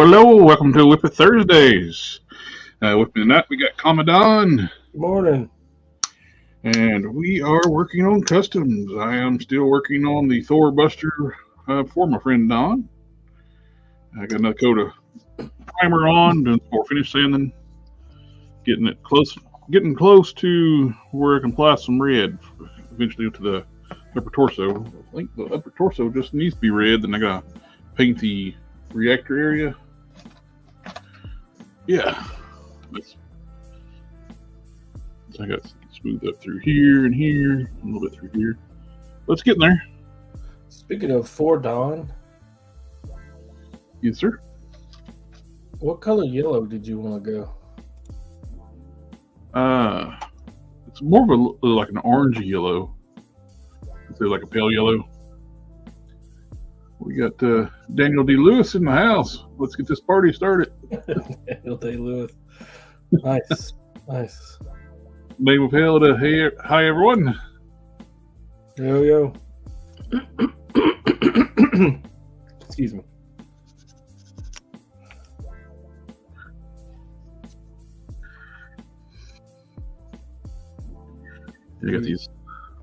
Hello. Welcome to WIP IT Thursdays. With me tonight, we got Commandant. Good morning. And we are working on customs. I am still working on the Thor Buster for my friend Don. I got another coat of primer on, doing more finish sanding, getting close to where I can apply some red eventually to the upper torso. I think the upper torso just needs to be red, then I gotta paint the reactor area. Yeah. So I got smooth up through here and here, a little bit through here. Let's get in there. Speaking of for Dawn, Yes, sir. what color yellow did you want to go? It's more of a like an orange yellow. Instead of like a pale yellow. We got Daniel D. Lewis in the house. Let's get this party started. Daniel D. Lewis. Nice. Nice. Name of hell to hey, hi everyone. Yo. Excuse me. I got these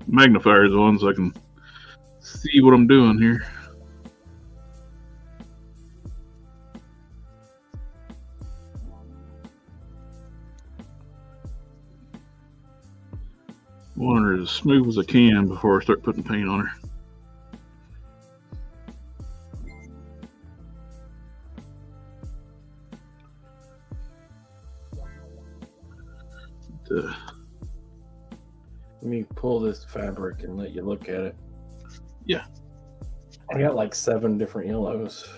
magnifiers on so I can see what I'm doing here. I want her as smooth as I can before I start putting paint on her. Let me pull this fabric and let you look at it. Yeah. I got like 7 different yellows.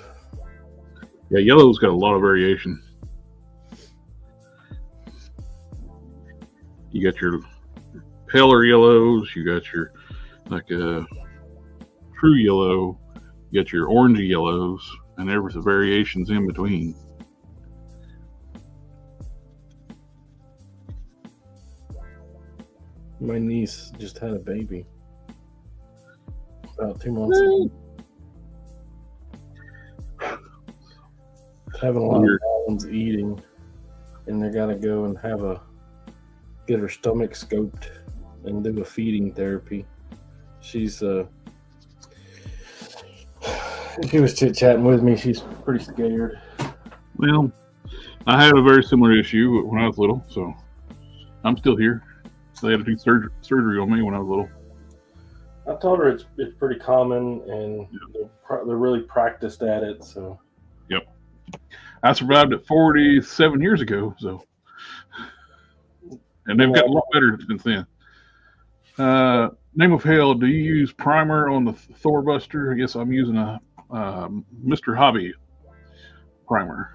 Yeah, yellow's got a lot of variation. You got your paler yellows, you got your like a true yellow, you got your orangey yellows, and there's the variations in between. My niece just had a baby about 2 months ago. Having a lot of problems eating, and they gotta go and get her stomach scoped and do a feeding therapy. She was chit-chatting with me. She's pretty scared. Well, I had a very similar issue when I was little, so I'm still here. So they had to do surgery on me when I was little. I told her it's pretty common, and they're really practiced at it. So. Yep. I survived it 47 years ago, so. And they've got a lot better since then. Name of hell, do you use primer on the Thor Buster? I guess I'm using a Mr. Hobby primer.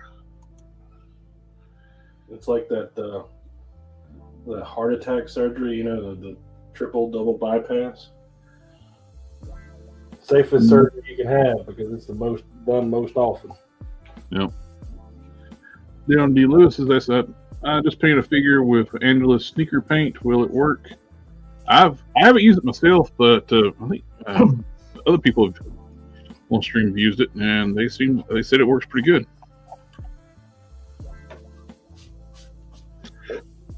It's like that the heart attack surgery, the triple double bypass. Safest surgery you can have because it's the most done most often. Yep. Leon D. Lewis says that I just painted a figure with Angela's sneaker paint. Will it work? I haven't used it myself, but I think other people on stream have used it, and they said it works pretty good.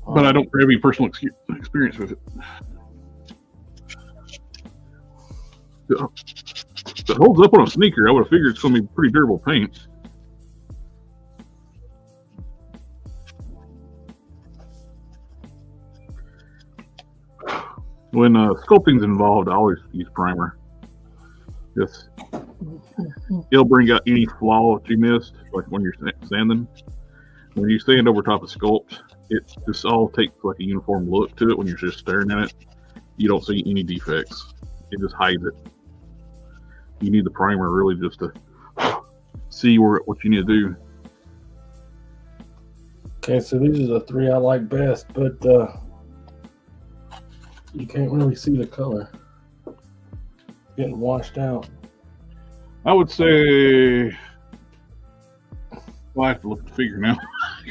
But I don't have any personal experience with it. If it holds up on a sneaker, I would have figured it's going to be pretty durable paint. When sculpting's involved, I always use primer. It'll bring out any flaw that you missed, like when you're sanding. When you stand over top of Sculpt, it just all takes like a uniform look to it. When you're just staring at it, you don't see any defects. It just hides it. You need the primer really just to see what you need to do. Okay, so these are the 3 I like best, but you can't really see the color. It's getting washed out. I would say, well, I have to look at the figure now.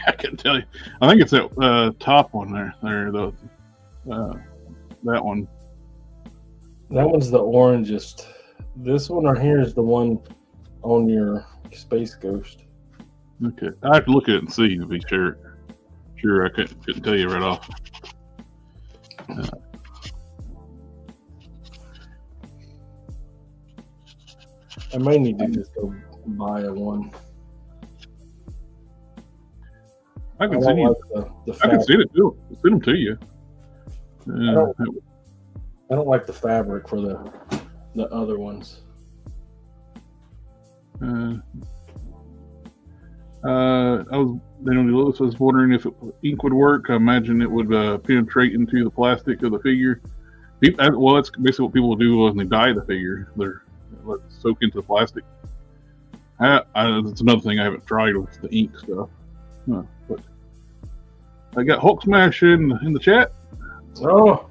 I can't tell you. I think it's that top one there. That one. That one's the orangest. This one right here is the one on your Space Ghost. Okay, I have to look at it and see to be sure. Sure, I couldn't tell you right off. I may need to just go buy one. I can send you. The I can send it to send them to you. I don't like the fabric for the other ones. Lewis was wondering if ink would work. I imagine it would penetrate into the plastic of the figure. Well, that's basically what people do when they dye the figure. They're let it soak into the plastic. That's another thing I haven't tried with the ink stuff. But I got Hulk Smash in the chat. Oh,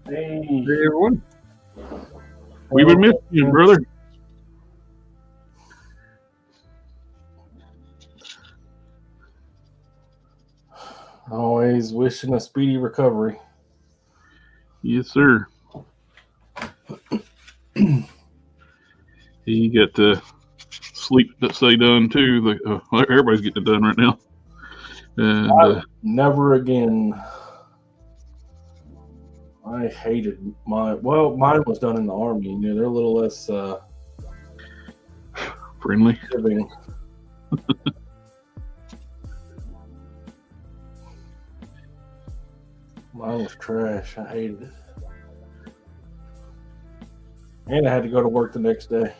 hey everyone. We've been missing you, brother. Always wishing a speedy recovery. Yes, sir. He got to sleep that say done too. Everybody's getting it done right now. And never again. I hated mine. Well, mine was done in the Army. You know, they're a little less friendly. Mine was trash. I hated it. And I had to go to work the next day.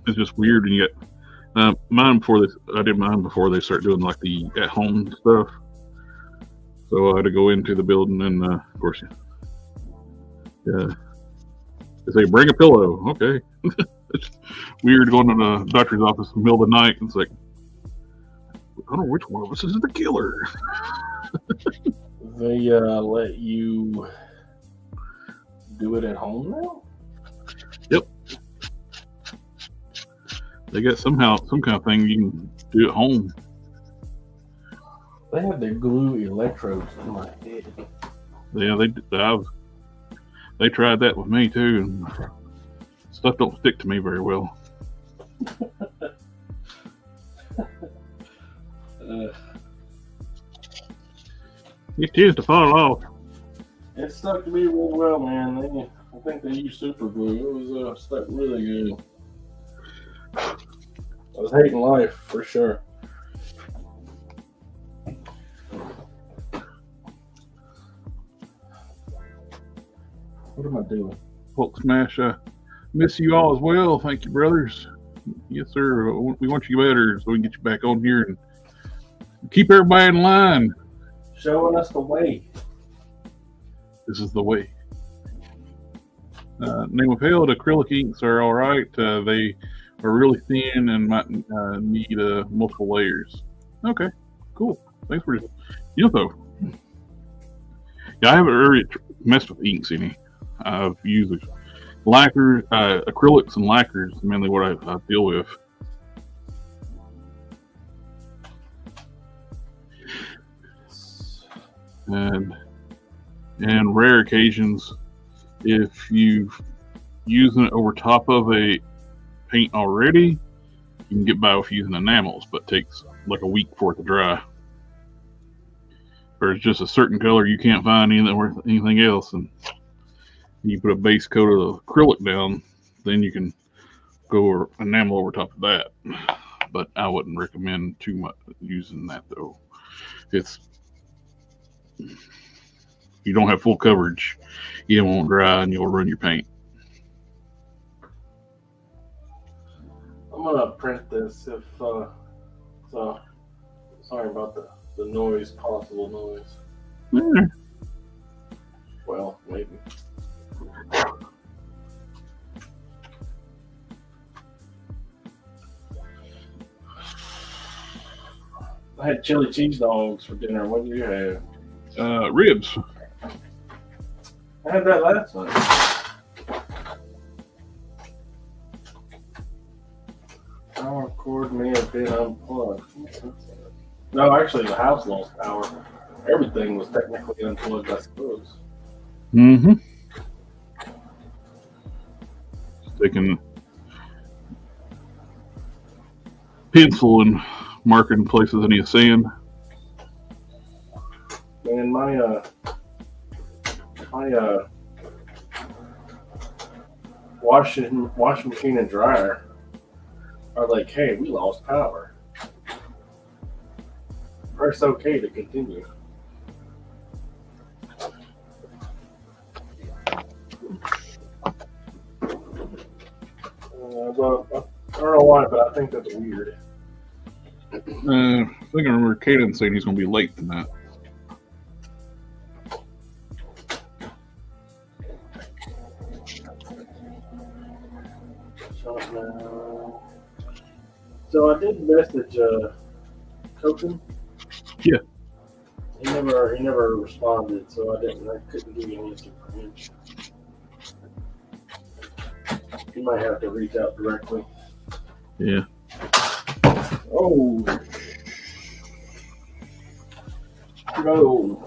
It's just weird when you get mine before they. I did mine before they start doing like the at-home stuff. So I had to go into the building, and of course, yeah. They say bring a pillow. Okay, it's weird going to the doctor's office in the middle of the night. It's like I don't know which one of us is the killer. They let you do it at home now? Yep. They got some kind of thing you can do at home. They had to glue electrodes to my head. Yeah, they tried that with me too, and stuff don't stick to me very well. It tends to fall off. It stuck to me really well, man. I think they used super glue. It was stuck really good. I was hating life for sure. What am I doing? Hulk Smash, miss you all as well. Thank you, brothers. Yes, sir. We want you better so we can get you back on here and keep everybody in line. Showing us the way. This is the way. Name of held acrylic inks are all right. They are really thin and might need multiple layers. Okay, cool. Thanks for the info. Yeah, I haven't really messed with inks any. I've used lacquers, acrylics, and lacquers mainly what I deal with. And rare occasions, if you've using it over top of a paint already, you can get by with using enamels, but it takes like a week for it to dry. Or it's just a certain color you can't find anything else, and you put a base coat of acrylic down, then you can go enamel over top of that. But I wouldn't recommend too much using that though. You don't have full coverage, it won't dry and you'll ruin your paint. I'm gonna print this if so sorry about the noise, possible noise. Yeah. Well, maybe. I had chili cheese dogs for dinner. What did you have? Ribs. I had that last night. Power cord may have been unplugged. No, actually, the house lost power. Everything was technically unplugged, I suppose. Mm-hmm. Taking pencil and marking places I need sand. Man, my washing machine and dryer are like, hey, we lost power. Press OK to continue. Well, I don't know why, but I think that's weird. I think I remember Caden saying he's going to be late tonight. So I did message Token. Yeah. He never responded, so I couldn't give you an answer for him. You might have to reach out directly. Yeah. Oh. No.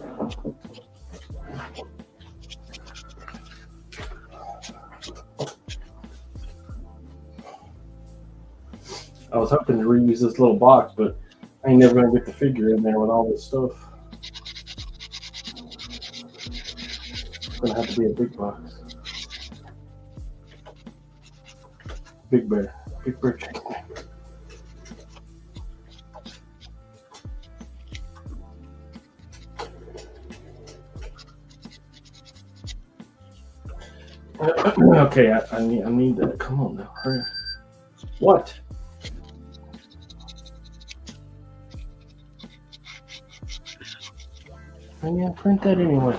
I was hoping to reuse this little box, but I ain't never gonna get the figure in there with all this stuff. It's gonna have to be a big box. Big Bear. Big Bear chicken. Okay, I need that. Come on now, hurry. What? Yeah, print that anyway.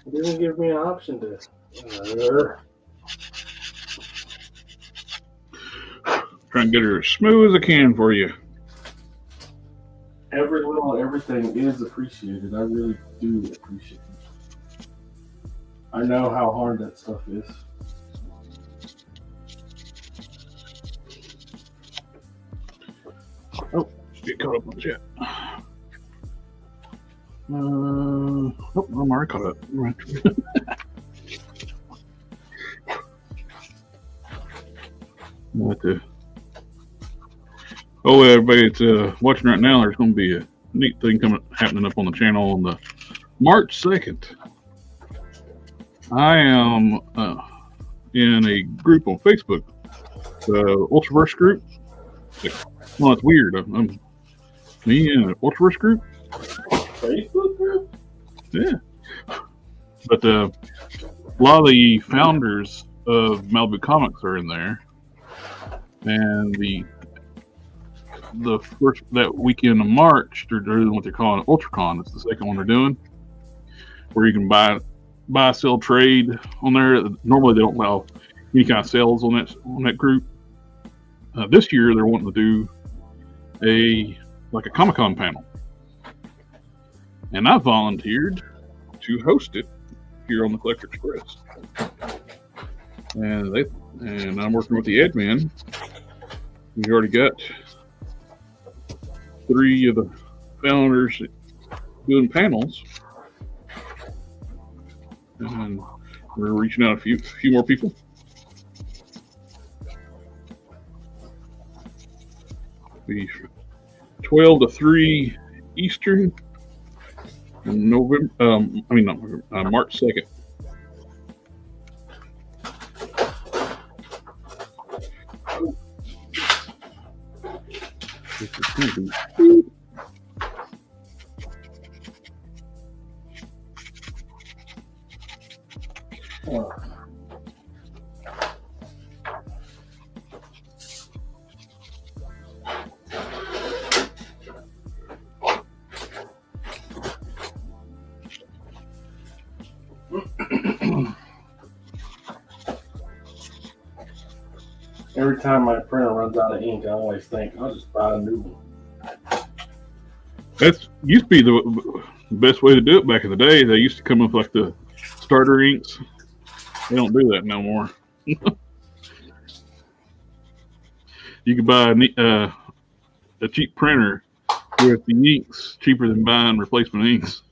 It didn't give me an option to. Trying to get her as smooth as I can for you. Every little everything is appreciated. I really do appreciate it. I know how hard that stuff is. Oh, get caught up on the chat. Oh, I'm already caught up. Right. Oh, everybody that's watching right now, there's going to be a neat thing happening up on the channel on the March 2nd. I am in a group on Facebook, the Ultraverse group. Well, it's weird. I'm me in an Ultraverse group. Facebook group? Yeah. But a lot of the founders of Malibu Comics are in there. And the first that weekend of March, they're doing what they're calling UltraCon. It's the second one they're doing, where you can buy, sell, trade on there. Normally they don't allow any kind of sales on that group. This year they're wanting to do a Comic-Con panel, and I volunteered to host it here on the Collector Express. And I'm working with the admin. We already got 3 of the founders doing panels, and we're reaching out a few more people. Be 12 to 3 Eastern in March 2nd. Every time my printer runs out of ink, I always think I'll just buy a new one. That's used to be the best way to do it back in the day. They used to come up like the starter inks. They don't do that no more. You could buy a cheap printer with the inks cheaper than buying replacement inks.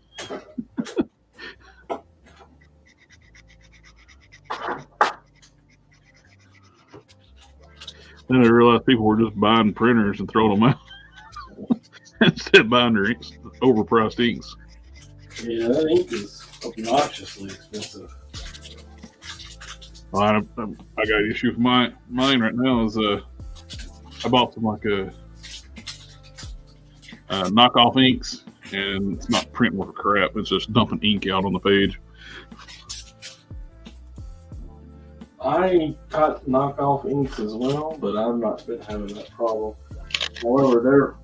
Then I realized people were just buying printers and throwing them out instead of buying their inks, overpriced inks. Yeah, that ink is obnoxiously expensive. Well, I got an issue with mine right now. Is I bought some like a knockoff inks, and it's not printing worth crap. It's just dumping ink out on the page. I got knockoff inks as well, but I've not been having that problem. However,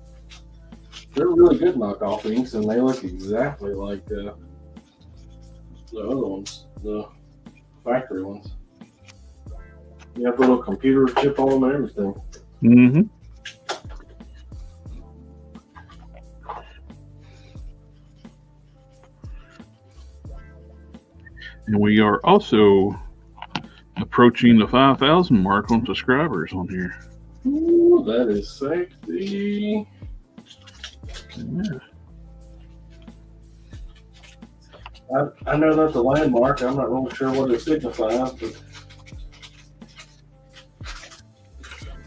they're really good knockoff inks, and they look exactly like the other ones, the factory ones. You have a little computer chip on them and everything. Mm-hmm. And we are also approaching the 5,000 mark on subscribers on here. Ooh, that is sexy. Yeah. I know that's a landmark. I'm not really sure what it signifies, but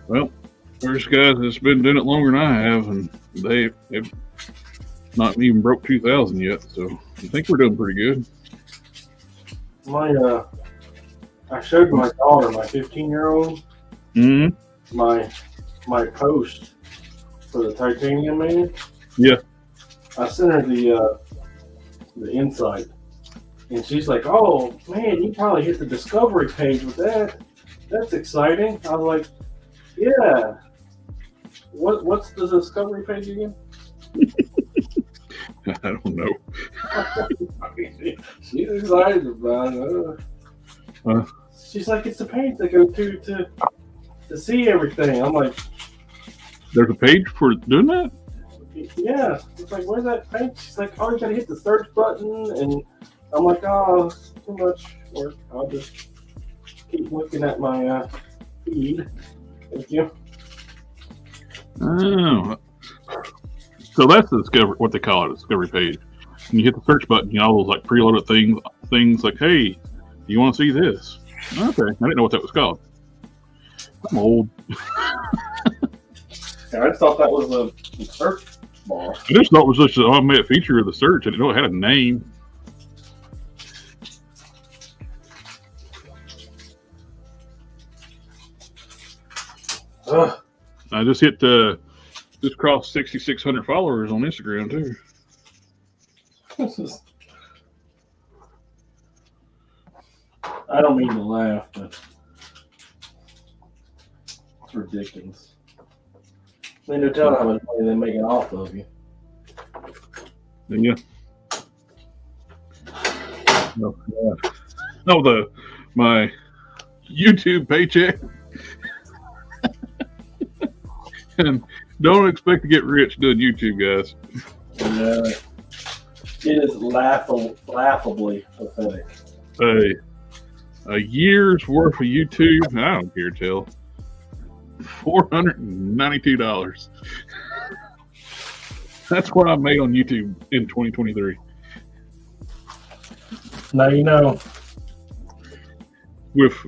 Well, there's guys that's been doing it longer than I have, and they've not even broke 2,000 yet. So I think we're doing pretty good. I showed my daughter, my 15-year-old, Mm-hmm. my post for the titanium man. Yeah. I sent her the insight, and she's like, "Oh man, you probably hit the discovery page with that. That's exciting." I was like, "Yeah. What's the discovery page again?" I don't know. She's excited about it. She's like, "It's the page they go to see everything." I'm like, There's a page for doing that? "Yeah." It's like, "Where's that page?" She's like, "Oh, you gotta hit the search button." And I'm like, "Oh, it's too much work. I'll just keep looking at my feed." Thank you. Oh. So that's the discovery, what they call it, a discovery page. And you hit the search button, you know, all those like preloaded things like, hey, do you want to see this? Okay, I didn't know what that was called. I'm old. Yeah, I just thought that was a search bar. I just thought it was just an automated feature of the search. I didn't know it had a name. I just hit just crossed 6,600 followers on Instagram too. I don't mean to laugh, but it's ridiculous. I mean, to tell how much money they're making off of you. Yeah. No, my YouTube paycheck. And don't expect to get rich doing YouTube, guys. Yeah. It is laughably pathetic. A year's worth of YouTube, I don't care, tell. $492. That's what I made on YouTube in 2023. Now you know. With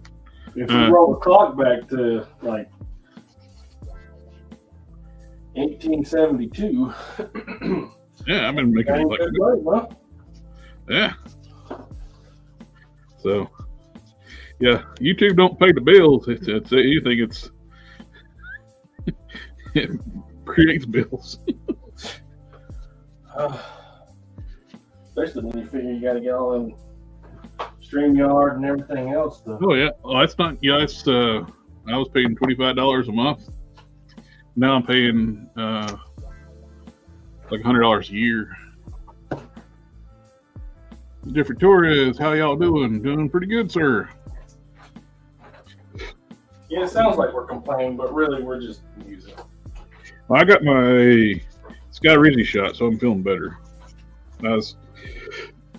If you roll the clock back to like 1872. Yeah, I've been making like huh? Yeah. So yeah, YouTube don't pay the bills. It's anything. It creates bills. Especially when you figure you got to get all them StreamYard and everything else. Oh yeah, that's not. Yeah, it's. I was paying $25 a month. Now I'm paying like $100 a year. Jeffrey Torres, how y'all doing? Doing pretty good, sir. Yeah, it sounds like we're complaining, but really we're just using it. Well, I got my Sky Rizzy shot, so I'm feeling better. I was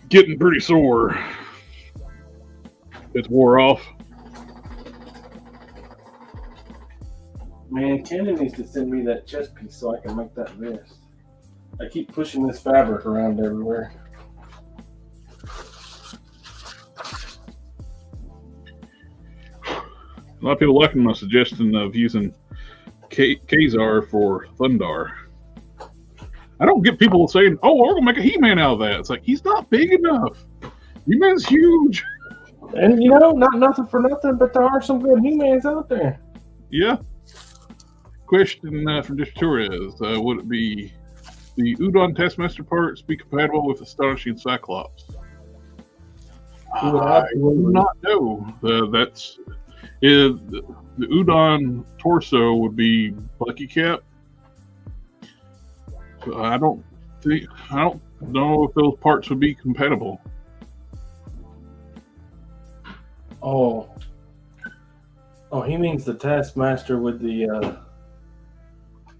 getting pretty sore. It's wore off. Man, Cannon needs to send me that chest piece so I can make that vest. I keep pushing this fabric around everywhere. A lot of people liking my suggestion of using Kazar for Thundar. I don't get people saying, "Oh, we're gonna make a He-Man out of that." It's like he's not big enough. He-Man's huge. And you know, not nothing for nothing, but there are some good He-Mans out there. Yeah. Question from Dish Torres: would it be the Udon Taskmaster parts be compatible with Astonishing Cyclops? I do not know. The Udon torso would be Bucky Cap. So I don't know if those parts would be compatible. Oh, he means the Taskmaster with the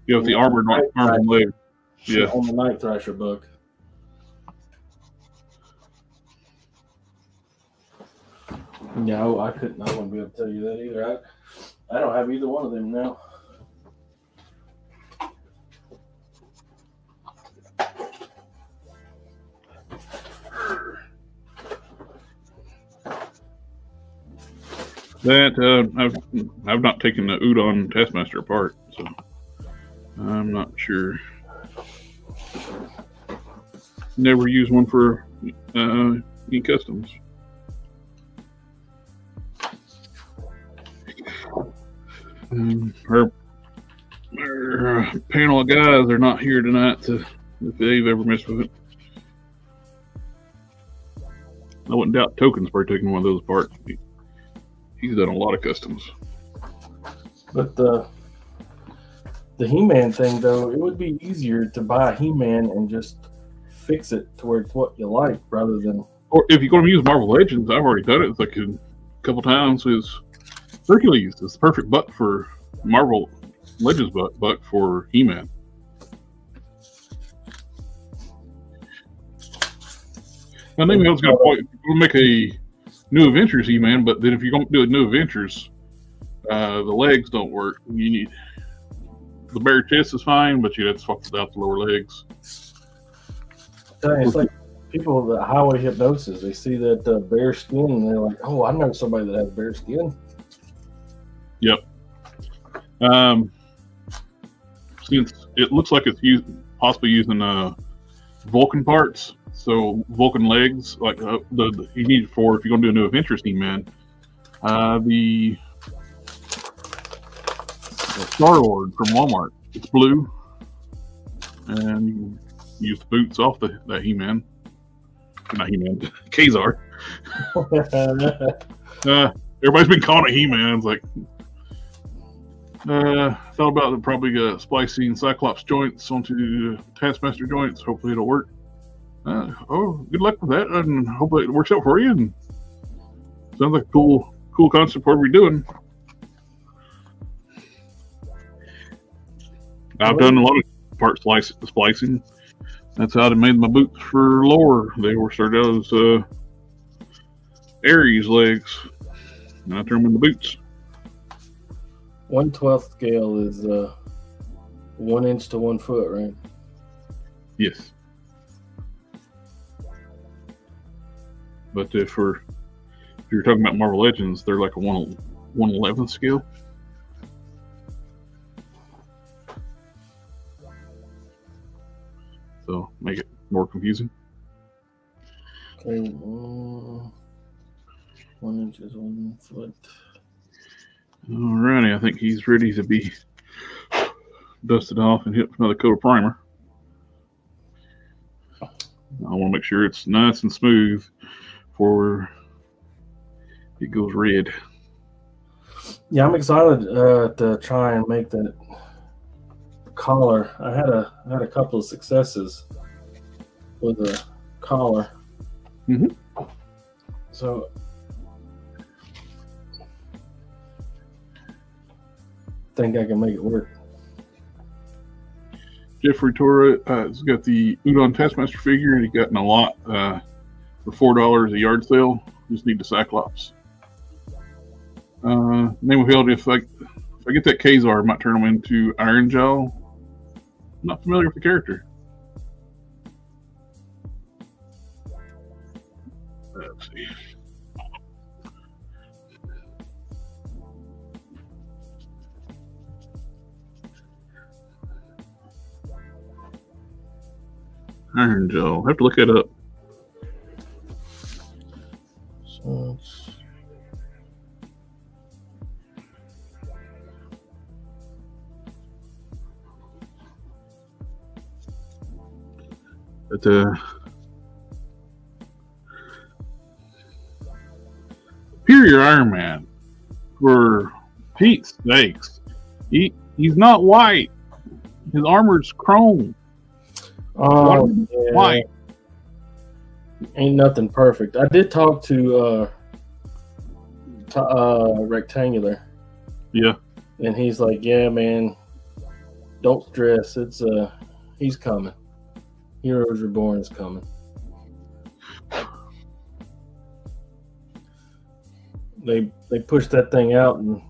with the armored leg. Yeah, on the Night Thrasher book. No, I wouldn't be able to tell you that either. I don't have either one of them now. That I've not taken the Udon Taskmaster apart, so I'm not sure. Never used one for any customs. Our panel of guys are not here tonight if they've ever messed with it. I wouldn't doubt Token's probably taking one of those apart. He's done a lot of customs. But the He-Man thing, though, it would be easier to buy a He-Man and just fix it to where it's what you like, rather than. Or if you're going to use Marvel Legends, I've already done it. It's like a couple times. Is Hercules is the perfect buck for Marvel Legends buck for He-Man. I think I was going to make a New Adventures He-Man, but then if you're going to do a New Adventures, the legs don't work. You need the bare chest is fine, but you have to swap out the lower legs. It's like people that highway hypnosis. They see that bare skin and they're like, "Oh, I know somebody that has bare skin." Yep. Since it looks like it's possibly using Vulcan parts, so Vulcan legs, like you need for if you're going to do a New Adventures He-Man, the Star-Lord from Walmart. It's blue, and you can use the boots off that He-Man. Not He-Man, Kazar. Everybody's been calling it He-Man. It's like, thought about probably splicing Cyclops joints onto Taskmaster joints. Hopefully it'll work. Good luck with that, and hopefully it works out for you. And sounds like a cool concept for what we're doing. I've done a lot of part splicing. That's how I made my boots for Lore. They were started out as Ares legs, and I turned them into boots. 1/12 scale is 1 inch to 1 foot, right? Yes. But if you're talking about Marvel Legends, they're like a 1/11 scale. So make it more confusing. Okay, 1 inch is 1 foot. Alrighty, I think he's ready to be dusted off and hit with another coat of primer. I want to make sure it's nice and smooth before it goes red. Yeah, I'm excited to try and make that collar. I had a couple of successes with a collar. Mm-hmm. So think I can make it work. Jeffrey Torres has got the Udon Taskmaster figure, and he got in a lot for $4 a yard sale. Just need the Cyclops. Name of Held, if I get that Kazar, I might turn him into Iron Gel. I'm not familiar with the character. Let's see. Iron Gel. I'll have to look it up. So But Superior Iron Man, for Pete's sakes, he's not white. His armor's chrome. White. Ain't nothing perfect. I did talk to Rectangular. Yeah. And he's like, yeah, man, don't stress. It's he's coming. Heroes Reborn is coming. They pushed that thing out and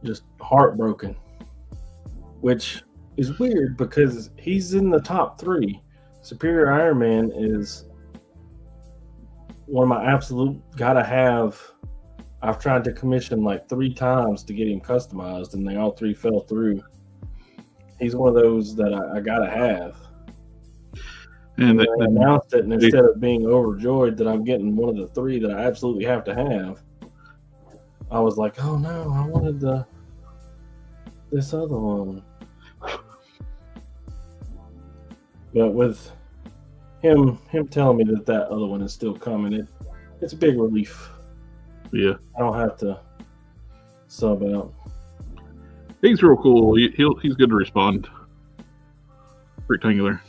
just heartbroken, which is weird because he's in the top 3. Superior Iron Man is one of my absolute gotta have. I've tried to commission like 3 times to get him customized, and they all 3 fell through. He's one of those that I gotta have. And they announced it, and instead of being overjoyed that I'm getting one of the 3 that I absolutely have to have, I was like, oh no, I wanted this other one. But with him telling me that other one is still coming, it's a big relief. Yeah, I don't have to sub out. He's real cool. He's good to respond. Rectangular.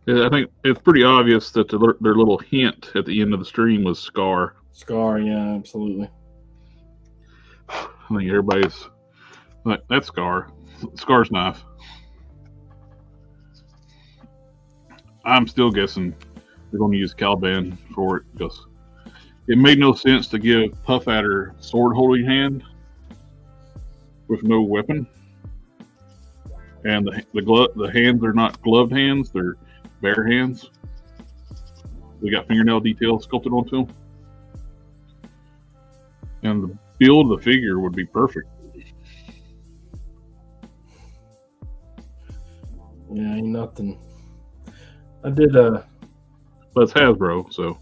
Yeah, I think it's pretty obvious that their little hint at the end of the stream was Scar. Scar, yeah, absolutely. I think everybody's like, that's Scar. Scar's nice. I'm still guessing they're going to use Caliban for it because it made no sense to give Puff Adder sword holding hand with no weapon, and the hands are not gloved hands; they're bare hands. We got fingernail details sculpted onto them, and the build of the figure would be perfect. Yeah, ain't nothing. I did but it's Hasbro, so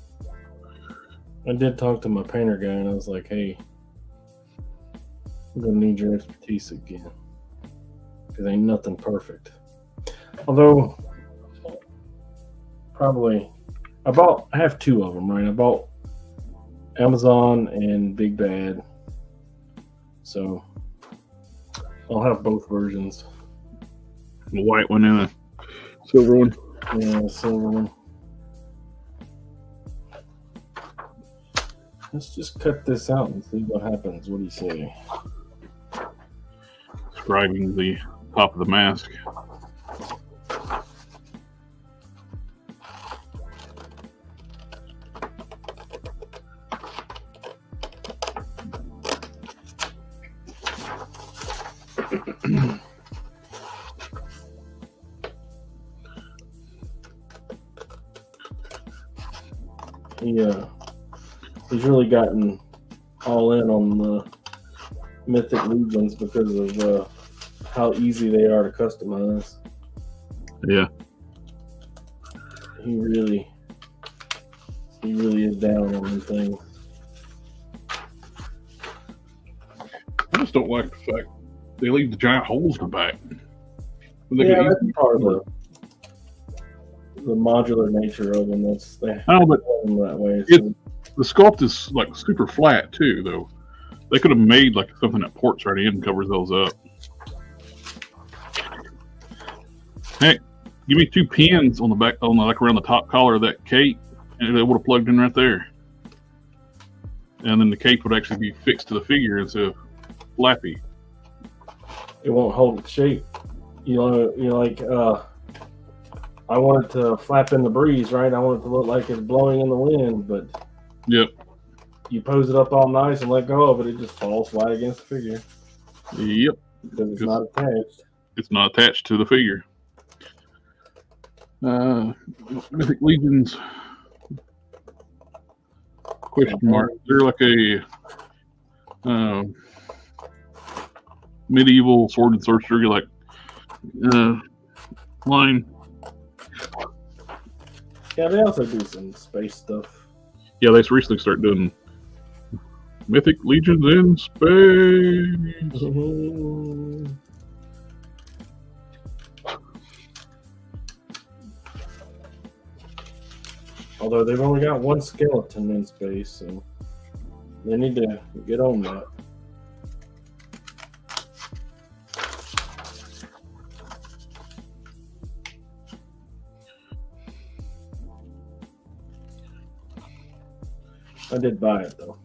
I did talk to my painter guy, and I was like, hey, I'm gonna need your expertise again, because ain't nothing perfect. Although probably I have 2 of them, right? I bought Amazon and Big Bad, so I'll have both versions. The white one and a silver one. Yeah, the silver one. Let's just cut this out and see what happens. What do you say? Describing the top of the mask. Yeah, he's really gotten all in on the Mythic Legions because of how easy they are to customize. Yeah. He really is down on them things. I just don't like the fact they leave the giant holes in the back. Yeah, that's part of the modular nature of them. I know, but that way. The sculpt is like super flat too, though. They could have made like something that ports right in and covers those up. Heck, give me 2 pins on the back, on the, like around the top collar of that cape, and it would have plugged in right there. And then the cape would actually be fixed to the figure instead of flappy. It won't hold its shape. You know, like I want it to flap in the breeze, right? I want it to look like it's blowing in the wind, but yep, you pose it up all nice and let go of it, it just falls flat against the figure. Yep, because it's not attached. It's not attached to the figure. Mythic Legions question mark. They're like a medieval sword and sorcery like line. Yeah, they also do some space stuff. Yeah, they recently started doing Mythic Legions in space. Although they've only got one skeleton in space, so they need to get on that. I did buy it though.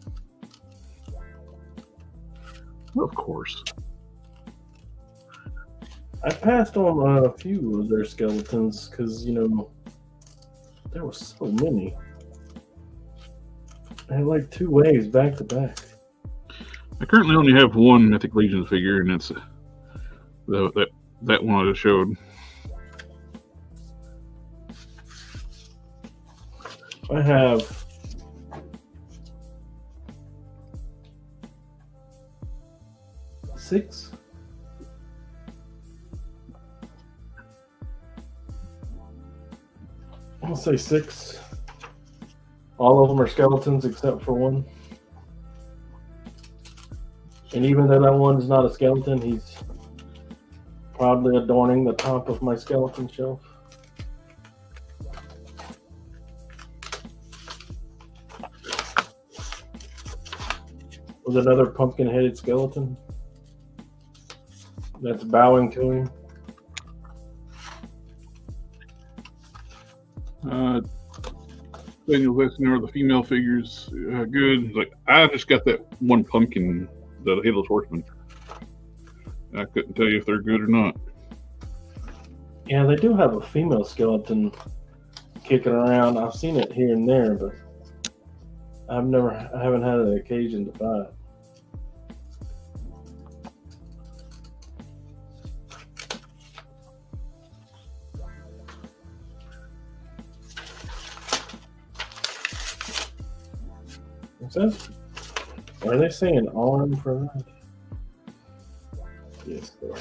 Of course. I passed on a few of their skeletons because, you know, there were so many. I had like 2 waves back to back. I currently only have one Mythic Legion figure, and it's that one I just showed. I have six. I'll say 6. All of them are skeletons except for one. And even though that one is not a skeleton, he's proudly adorning the top of my skeleton shelf. With another pumpkin-headed skeleton that's bowing to him. Daniel's asking, are the female figures good? Like, I just got that one pumpkin, the Headless Horseman. I couldn't tell you if they're good or not. Yeah, they do have a female skeleton kicking around. I've seen it here and there, but I haven't had an occasion to buy it. What's that? Are they saying arm for that? Yes, they are.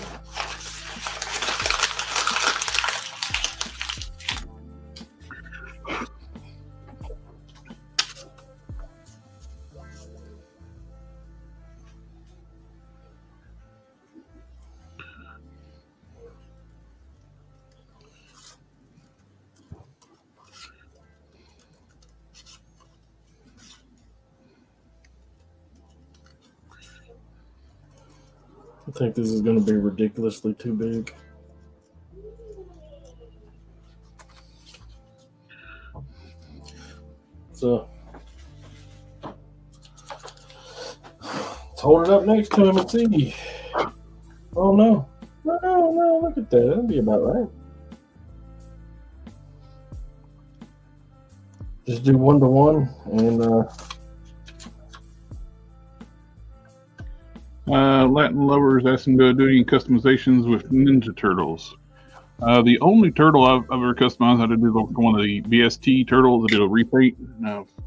I think this is going to be ridiculously too big. So let's hold it up next to him and see. Oh no. No, look at that. That'd be about right. Just do 1-to-1 and Latin Lovers asking to do any customizations with Ninja Turtles. The only turtle I've ever customized, I did one of the BST turtles. I did a repaint.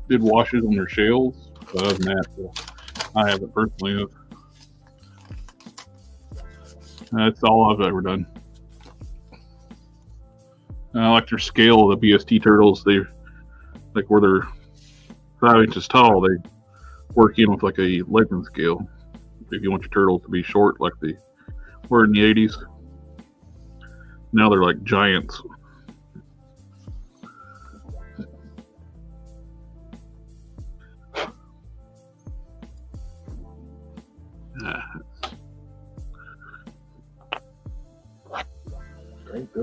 Did washes on their shells. But other than that, I haven't personally. That's all I've ever done. I like their scale of the BST turtles. They like where they're 5 inches tall. They work in with like a legend scale. If you want your turtles to be short like they were in the 80s. Now they're like giants.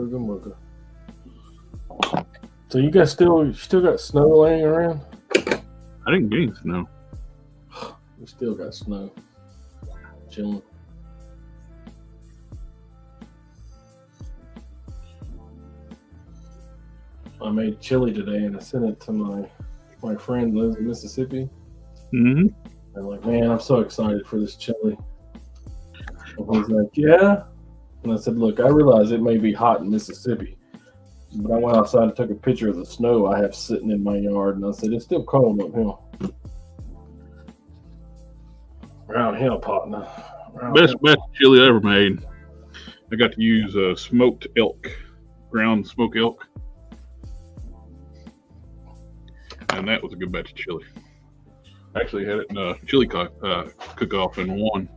Ooga mooga. So you guys still got snow laying around? I didn't get any snow. We still got snow. Chilling. I made chili today and I sent it to my friend who lives in Mississippi. Mm-hmm. I'm like, man, I'm so excited for this chili. And he's like, yeah. And I said, look, I realize it may be hot in Mississippi, but I went outside and took a picture of the snow I have sitting in my yard, and I said, it's still cold up here. Round hill, partner. Best chili I ever made. I got to use smoked elk, ground smoked elk, and that was a good batch of chili. I actually had it in a chili cook-off and won.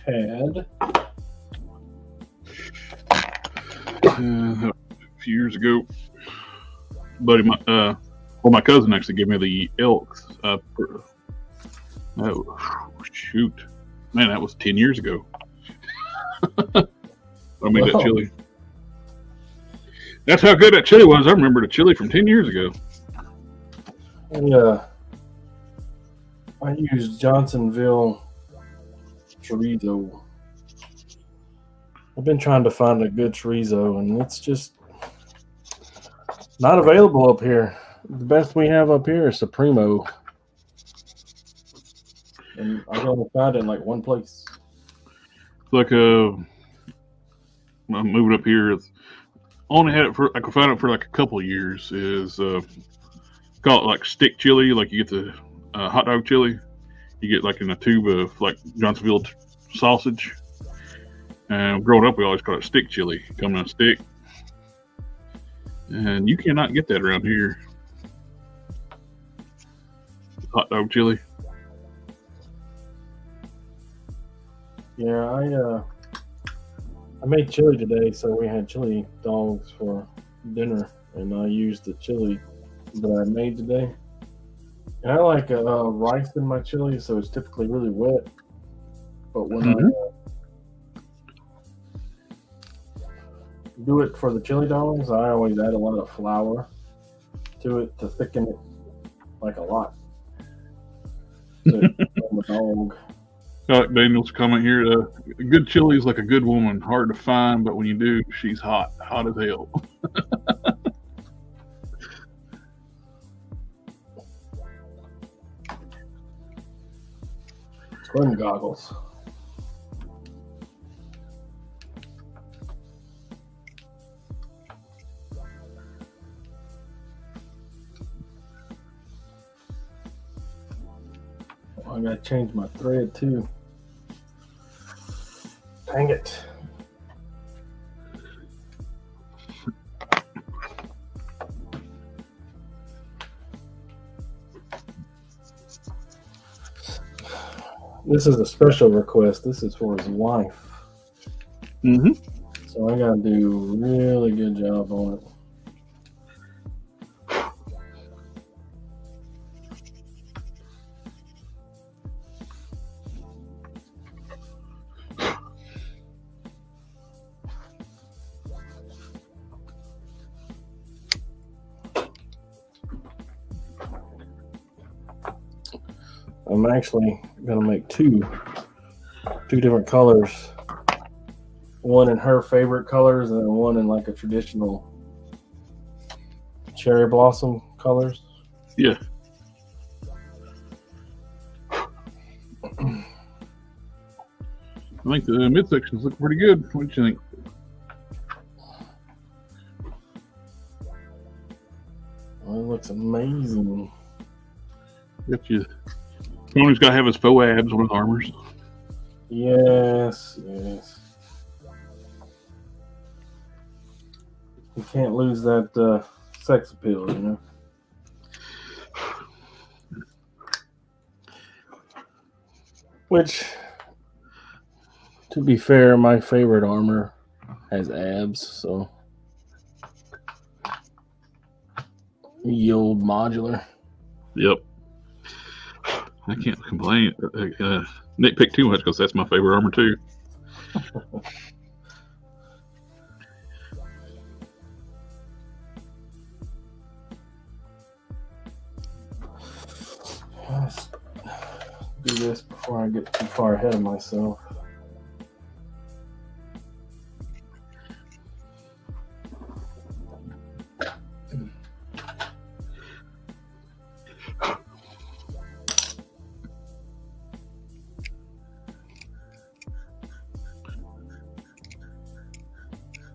Had a few years ago, buddy, my cousin actually gave me the elks. Shoot, man, that was 10 years ago. I made that chili. That's how good that chili was. I remember the chili from 10 years ago. Yeah, I used Johnsonville chorizo. I've been trying to find a good chorizo, and it's just not available up here. The best we have up here is Supremo, and I can only find it in like one place. It's like I'm moving up here. Only had it for I could find it for like a couple of years. Is call it like stick chili, like you get the hot dog chili. You get like in a tube of like Johnsonville sausage. And growing up, we always call it stick chili. Come in a stick. And you cannot get that around here. Hot dog chili. Yeah, I made chili today, so we had chili dogs for dinner, and I used the chili that I made today. And I like rice in my chili, so it's typically really wet. But when I do it for the chili dogs, I always add a lot of flour to it to thicken it like a lot. So I'm a dog. Like Daniel's comment here, a good chili is like a good woman, hard to find, but when you do, she's hot as hell. Swim goggles. I gotta change my thread too. Dang it. This is a special request. This is for his wife. Mm-hmm. So I gotta do a really good job on it. I'm actually gonna make two different colors. One in her favorite colors, and then one in like a traditional cherry blossom colors. Yeah. I think the midsections look pretty good. What do you think? Well, it looks amazing. Got you. Tony's got to have his faux abs on his armors. Yes, yes. You can't lose that sex appeal, you know. Which, to be fair, my favorite armor has abs, so ye old modular. Yep. I can't complain. Nitpick too much because that's my favorite armor too. Let's do this before I get too far ahead of myself.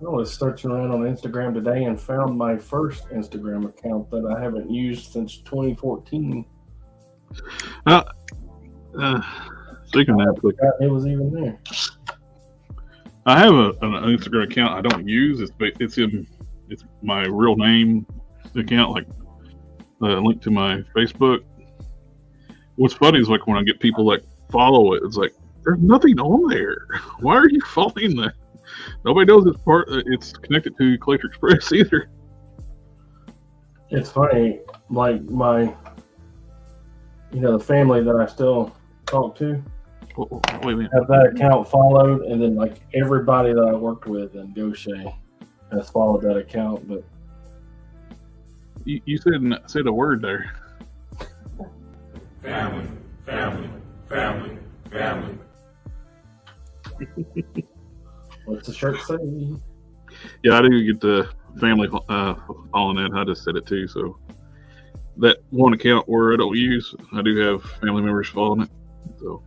I was searching around on Instagram today and found my first Instagram account that I haven't used since 2014. Speaking of that, it was even there. I have an Instagram account I don't use. It's my real name account, like linked to my Facebook. What's funny is like when I get people like follow it, it's like there's nothing on there. Why are you following that? Nobody knows it's connected to Collector Express either. It's funny, like the family that I still talk to have that account followed, and then like everybody that I worked with in Gaucher has followed that account. But you said a word there. Family, family, family, family. What's the shirt say? Yeah, I do get the family following that. I just said it too. So that one account where I don't use, I do have family members following it. So,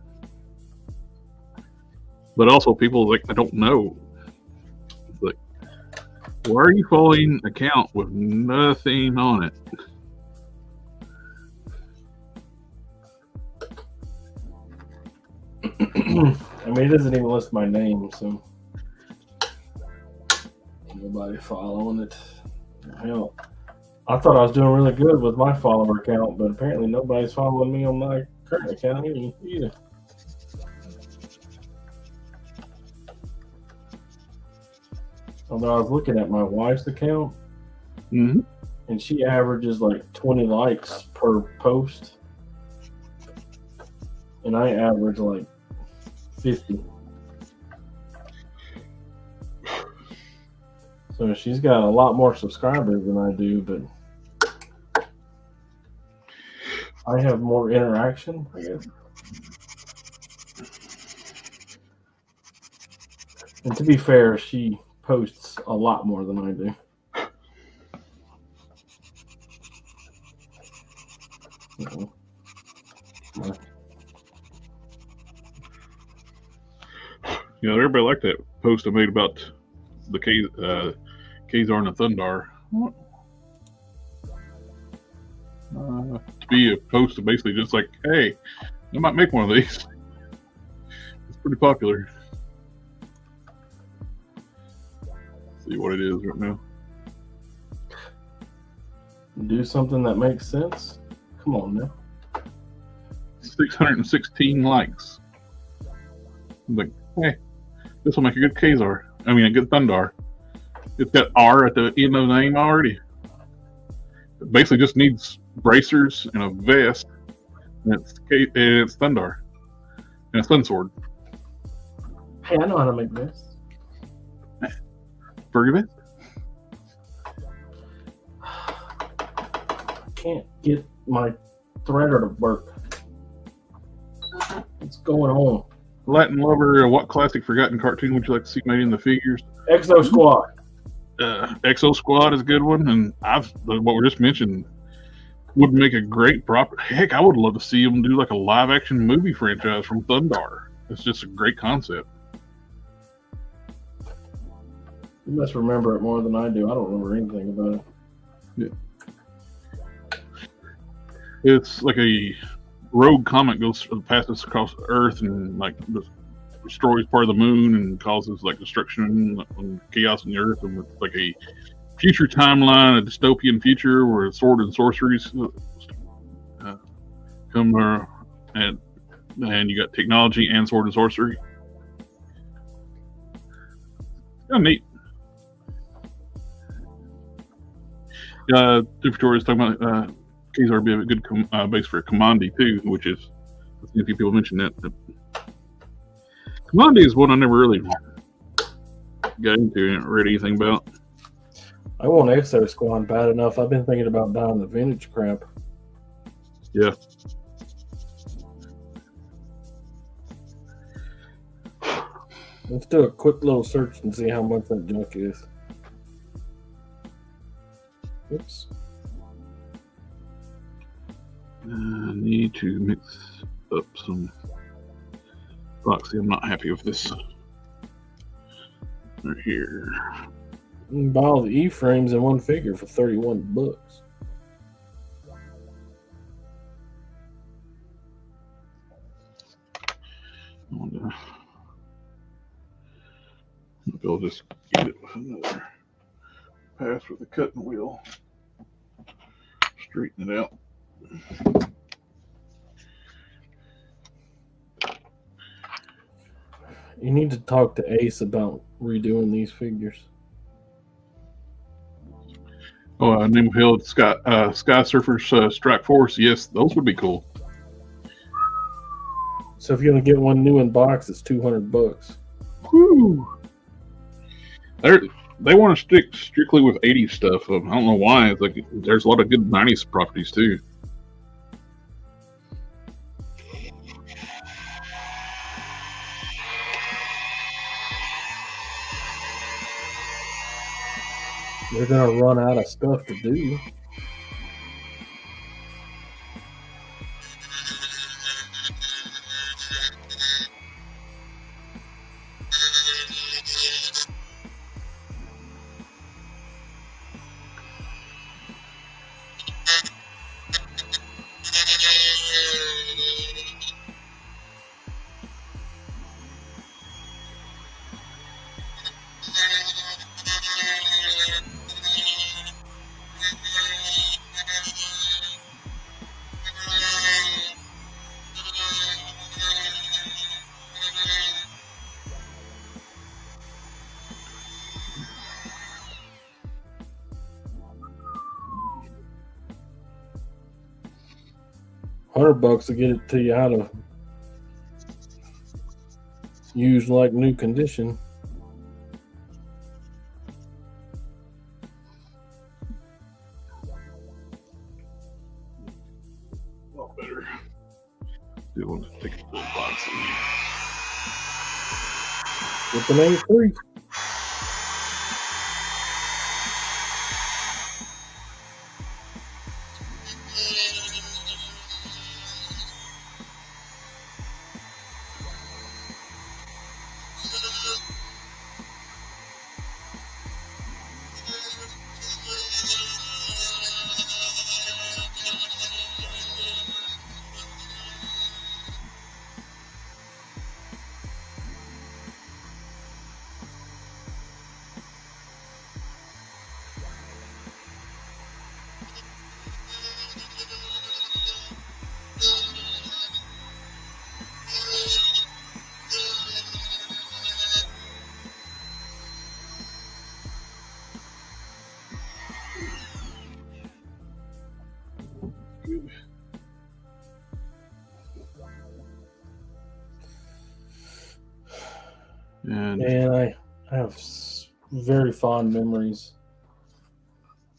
but also people like I don't know. It's like, why are you following an account with nothing on it? I mean, it doesn't even list my name, so nobody following it. Hell, I thought I was doing really good with my follower account, but apparently nobody's following me on my current account either. Although I was looking at my wife's account, Mm-hmm. and she averages like 20 likes per post, and I average like 50. So she's got a lot more subscribers than I do, but I have more interaction, I guess. And to be fair, she posts a lot more than I do. You know, everybody liked that post I made about the Kazar and the Thundar. To be a post of basically just like, hey, I might make one of these. It's pretty popular. Let's see what it is right now. Do something that makes sense? Come on now. 616 likes. I'm like, hey, this will make a good Kazar. I mean, a good Thundar. It's got R at the end of the name already. It basically just needs bracers and a vest, and it's Thundar. And a Sunsword. Hey, I know how to make this. Burger vest? I can't get my threader to work. What's going on? Latin Lover, what classic forgotten cartoon would you like to see made in the figures? Exo Squad. Exo Squad is a good one, and what we just mentioned would make a great prop. Heck, I would love to see them do like a live action movie franchise from Thundar. It's just a great concept. You must remember it more than I do. I don't remember anything about it. Yeah. It's like a rogue comet passes across Earth and like destroys part of the moon and causes like destruction and chaos on the Earth, and with like a future timeline, a dystopian future where sword and sorceries come and you got technology and sword and sorcery. Kind of neat. Victoria's talking about Kazar would be a good base for Commandi too, which is a few people mentioned that. Commandi is one I never really got into and read anything about. I want Exo Squad bad enough. I've been thinking about buying the vintage crap. Yeah. Let's do a quick little search and see how much that junk is. Oops. I need to mix up some epoxy. I'm not happy with this right here. You can buy all the E-frames in one figure for $31. Maybe I'll just get it with another pass with a cutting wheel. Straighten it out. You need to talk to Ace about redoing these figures. Oh, name held Sky Surfers Strike Force. Yes, those would be cool. So if you're gonna get one new in box, it's $200. Whew. They want to stick strictly with 80s stuff. I don't know why. It's like there's a lot of good 90s properties too. They're gonna run out of stuff to do. $100 to get it to you how to use like new condition. A lot better. Do want to take a little boxy. With the name free. And I have very fond memories.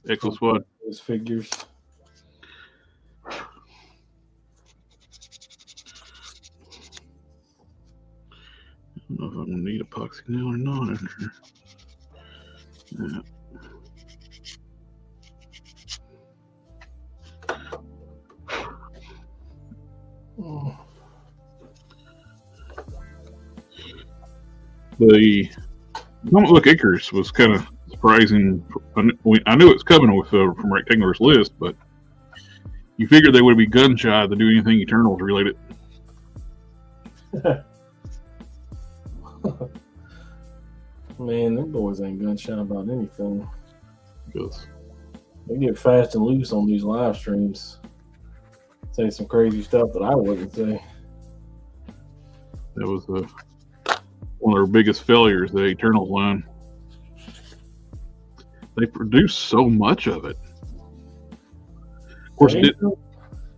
Excellent what? Those figures. I don't know if I'm gonna need epoxy now or not. Yeah. The Comic Book Icarus was kind of surprising. I knew it was coming with from Rectangular's list, but you figured they would be gun shy to do anything Eternals related. Man, them boys ain't gun shy about anything. Because They get fast and loose on these live streams. Say some crazy stuff that I wouldn't say. that was one of their biggest failures, the Eternals line. They produce so much of it. Of course,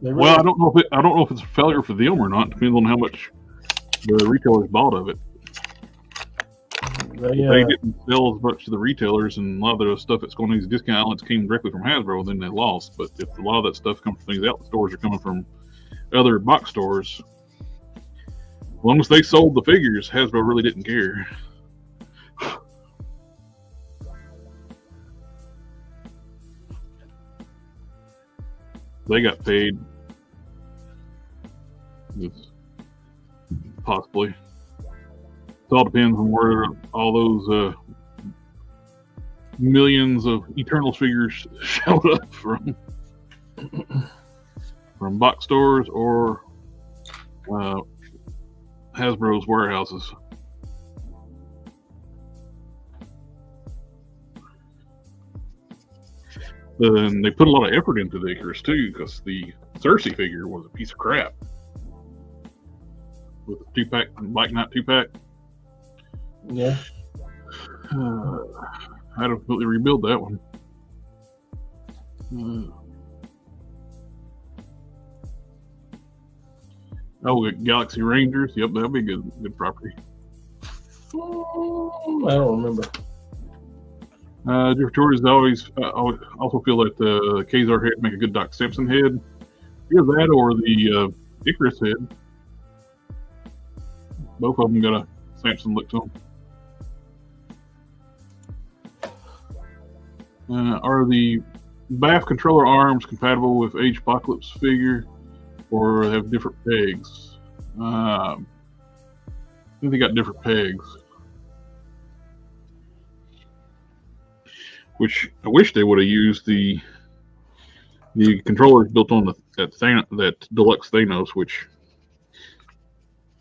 well, I don't know if it's a failure for them or not. It depends on how much the retailers bought of it. They didn't sell as much to the retailers, and a lot of the stuff that's going to these discount outlets came directly from Hasbro, then they lost. But if a lot of that stuff comes from these outlet stores or coming from other box stores, long as they sold the figures, Hasbro really didn't care. They got paid. Possibly. It all depends on where all those millions of Eternals figures showed up from. From box stores or Hasbro's warehouses. Then they put a lot of effort into the Icarus too, because the Cersei figure was a piece of crap with a 2-pack, Black Knight 2-pack. Yeah. I had to completely rebuild that one. Oh, Galaxy Rangers. Yep, that'll be good property. I don't remember. Jeff George always also feel that the Kazar head make a good Doc Simpson head. Either that or the Icarus head. Both of them got a Samson look to them. Are the BAF controller arms compatible with Age Apocalypse figure, or have different pegs? I think they got different pegs. Which I wish they would have used the controllers built on that deluxe Thanos, which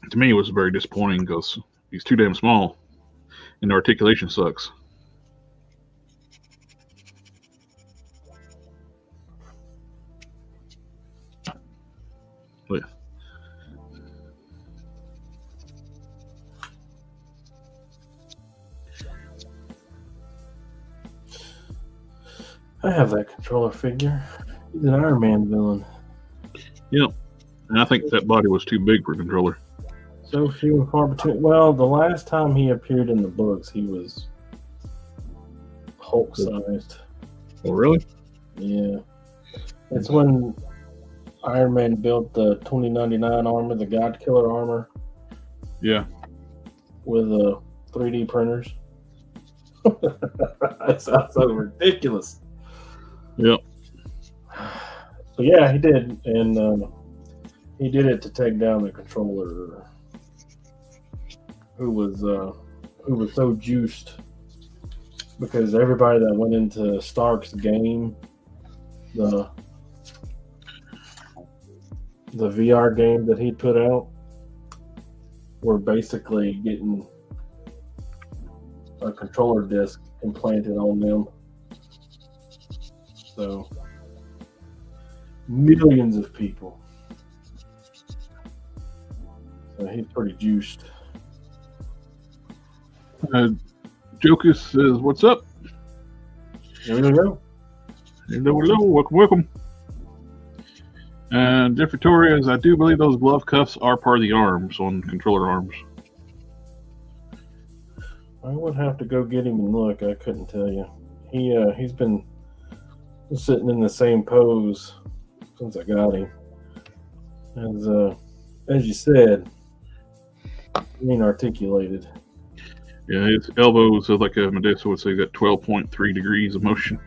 to me was very disappointing because he's too damn small and the articulation sucks. But, I have that controller figure. He's an Iron Man villain. Yep. And I think that body was too big for a controller. So few and far between. Well, the last time he appeared in the books, he was Hulk-sized. Oh, really? Yeah. It's when Iron Man built the 2099 armor, the God Killer armor. Yeah. With 3D printers. That sounds so ridiculous. Yep. But yeah, he did, and he did it to take down the controller, who was so juiced because everybody that went into Stark's game, the VR game that he put out, were basically getting a controller disc implanted on them. So millions of people. So he's pretty juiced. Jokus says, "What's up?" There we go. Hello, welcome. And Jeffrey Torres, I do believe those glove cuffs are part of the arms on controller arms. I would have to go get him and look. I couldn't tell you. He's been sitting in the same pose since I got him. As you said, being articulated. Yeah, his elbows, like Medusa would say, got 12.3 degrees of motion.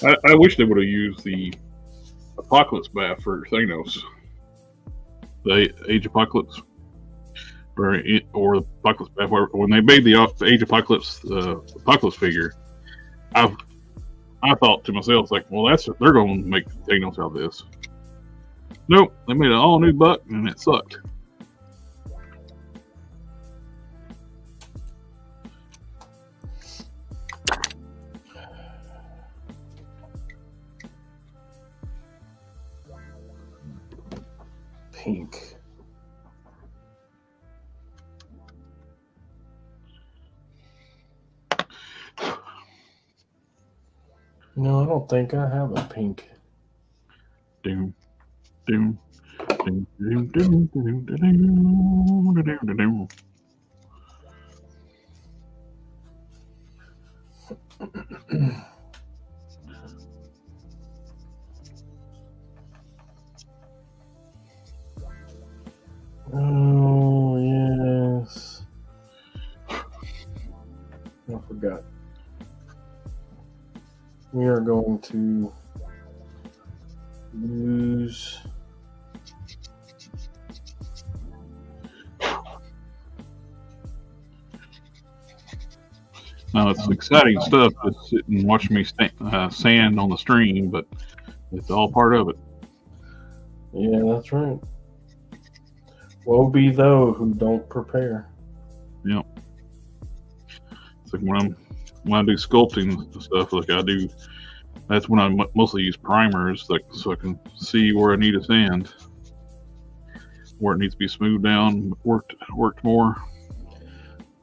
I wish they would have used the Apocalypse bath for Thanos. The Age Apocalypse. Or the Apocalypse bath. When they made the Age Apocalypse Apocalypse figure, I thought to myself, like, well, they're going to make Thanos out of this. Nope, they made an all new buck and it sucked. Pink. No, I don't think I have a pink. Doom, doom, doom, doom, doom, doom, doom, doom, doom. Oh, yes. I forgot. We are going to use Now, it's exciting stuff to sit and watch me sand on the stream, but it's all part of it. Yeah, that's right. Woe be those who don't prepare. Yep. It's like when I do sculpting and stuff, like I do, that's when I mostly use primers, like so I can see where I need to sand, where it needs to be smoothed down, worked more.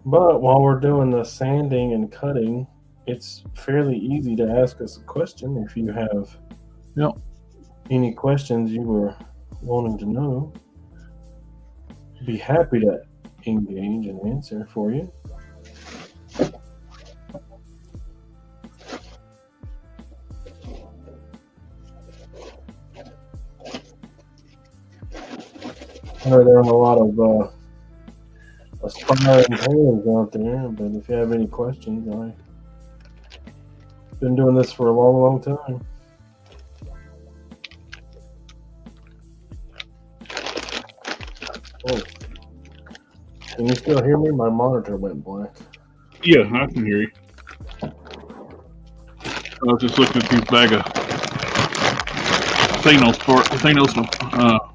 But while we're doing the sanding and cutting, it's fairly easy to ask us a question if you have any questions you were wanting to know. Be happy to engage and answer for you. I know there are a lot of aspiring hands out there, but if you have any questions, I've been doing this for a long, long time. Oh, can you still hear me? My monitor went black. Yeah, I can hear you. I was just looking at these bag of Thanos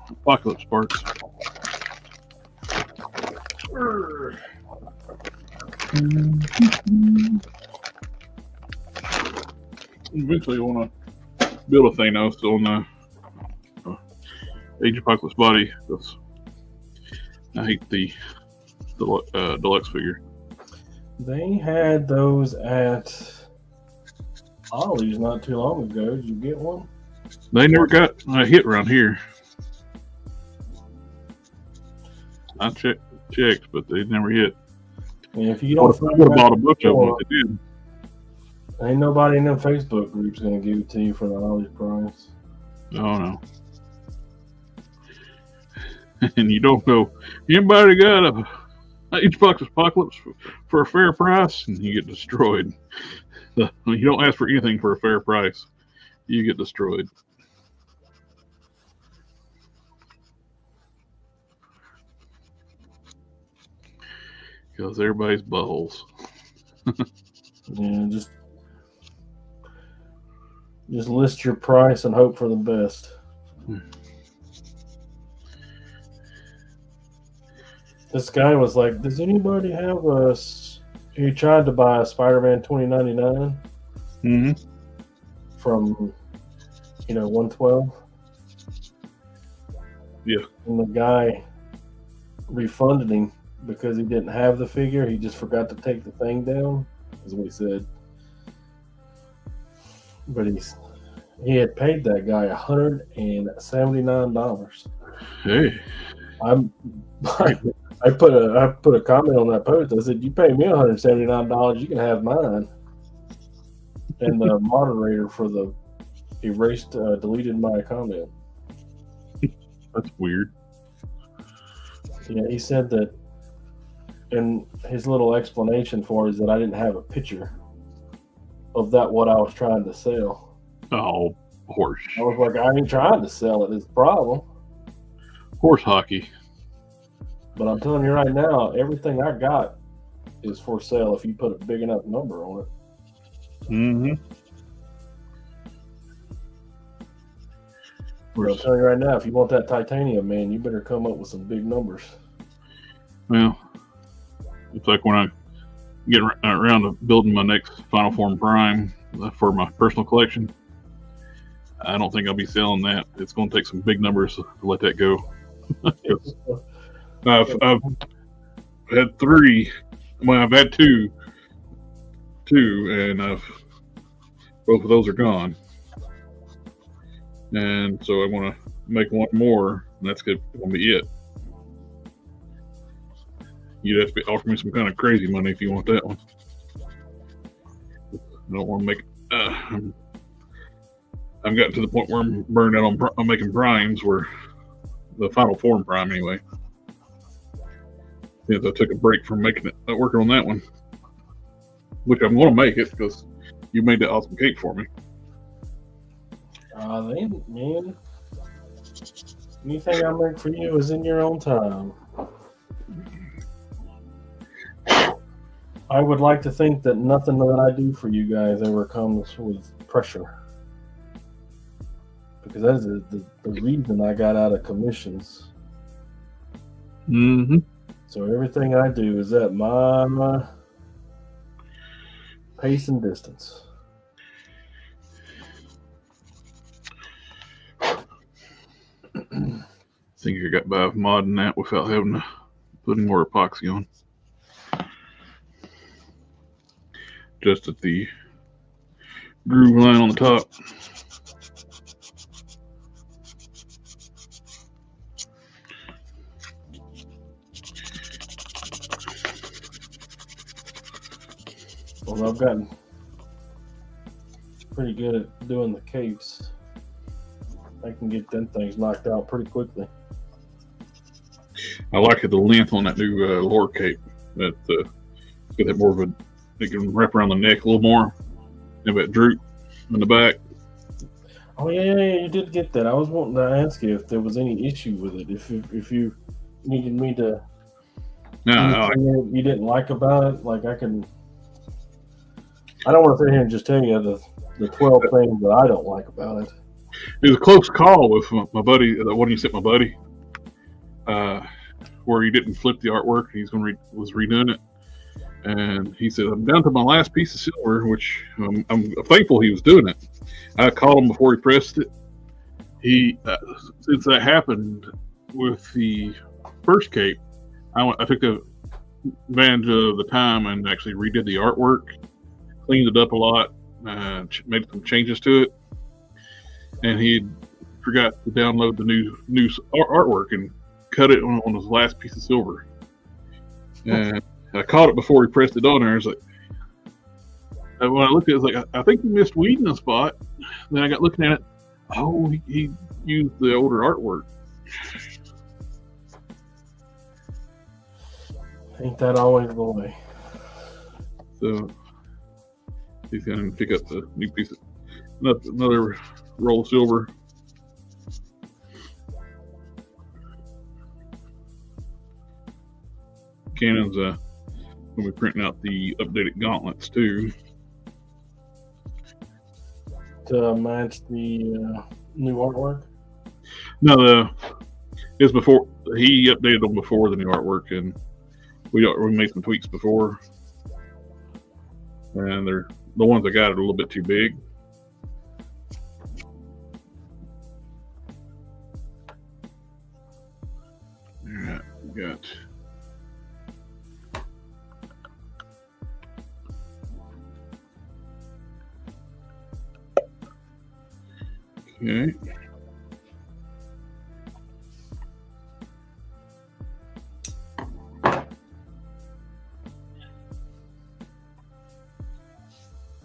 Apocalypse parts. Eventually, I want to build a Thanos on the Age of Apocalypse body. I hate the deluxe figure. They had those at Ollie's not too long ago. Did you get one? They never got a hit around here. I checked, but they never hit. And if you don't, I would have bought a bunch of them if they did. Ain't nobody in them Facebook groups gonna give it to you for the Ollie's price. Oh no. And you don't know, anybody got a Age of Apocalypse for a fair price, and you get destroyed. You don't ask for anything for a fair price, you get destroyed. Because everybody's buttholes. Yeah, just list your price and hope for the best. This guy was like, does anybody have he tried to buy a Spider-Man 2099 from 112. Yeah. And the guy refunded him because he didn't have the figure. He just forgot to take the thing down, is what he said. But he had paid that guy $179. Hey. I put a comment on that post. I said, "You pay me $179, you can have mine." And the moderator for the deleted my comment. That's weird. Yeah, he said that, and his little explanation for it is that I didn't have a picture of what I was trying to sell. Oh, horse. I was like, I ain't trying to sell it. It's a problem. Horse hockey. But I'm telling you right now, everything I got is for sale if you put a big enough number on it. Mm-hmm. But I'm telling you right now, if you want that titanium, man, you better come up with some big numbers. Well, it's like when I get around to building my next Final Form Prime for my personal collection, I don't think I'll be selling that. It's going to take some big numbers to let that go. I've had 3. Well, I've had two, and both of those are gone. And so I want to make one more, and that's going to be it. You'd have to offer me some kind of crazy money if you want that one. I don't want to make. I've gotten to the point where I'm burned out on making primes, where the final form prime anyway. Since I took a break from making it, working on that one, which I'm going to make it because you made that awesome cake for me. Man, anything I make for you is in your own time. I would like to think that nothing that I do for you guys ever comes with pressure. Because that is the reason I got out of commissions. Mm-hmm. So everything I do is at my pace and distance. I think I got by modding that without having to put any more epoxy on. Just at the groove line on the top. Well, I've gotten pretty good at doing the capes. I can get them things knocked out pretty quickly. I like the length on that new lore cape. That get that more of a, it can wrap around the neck a little more. Have that droop in the back. Oh yeah, you did get that. I was wanting to ask you if there was any issue with it. If you needed me to, anything you didn't like about it, like I can. I don't want to sit here and just tell you the 12 things that I don't like about it. It was a close call with my buddy, the one you sent my buddy, where he didn't flip the artwork. He's was redoing it, and he said, "I'm down to my last piece of silver," which I'm thankful he was doing it. I called him before he pressed it. He since that happened with the first cape, I took advantage of the time and actually redid the artwork, cleaned it up a lot, made some changes to it, and he forgot to download the new artwork and cut it on his last piece of silver. And I caught it before he pressed it on there. I was like, when I looked at it, I was like, I think you missed weeding a spot. Then I got looking at it. Oh, he used the older artwork. Ain't that always the way? So he's going to pick up the new piece of another roll of silver. Canon's going to be printing out the updated gauntlets too. To match the new artwork? No, it's before he updated them before the new artwork, and we made some tweaks before, and they're the ones I got are a little bit too big. Yeah, we got. Okay.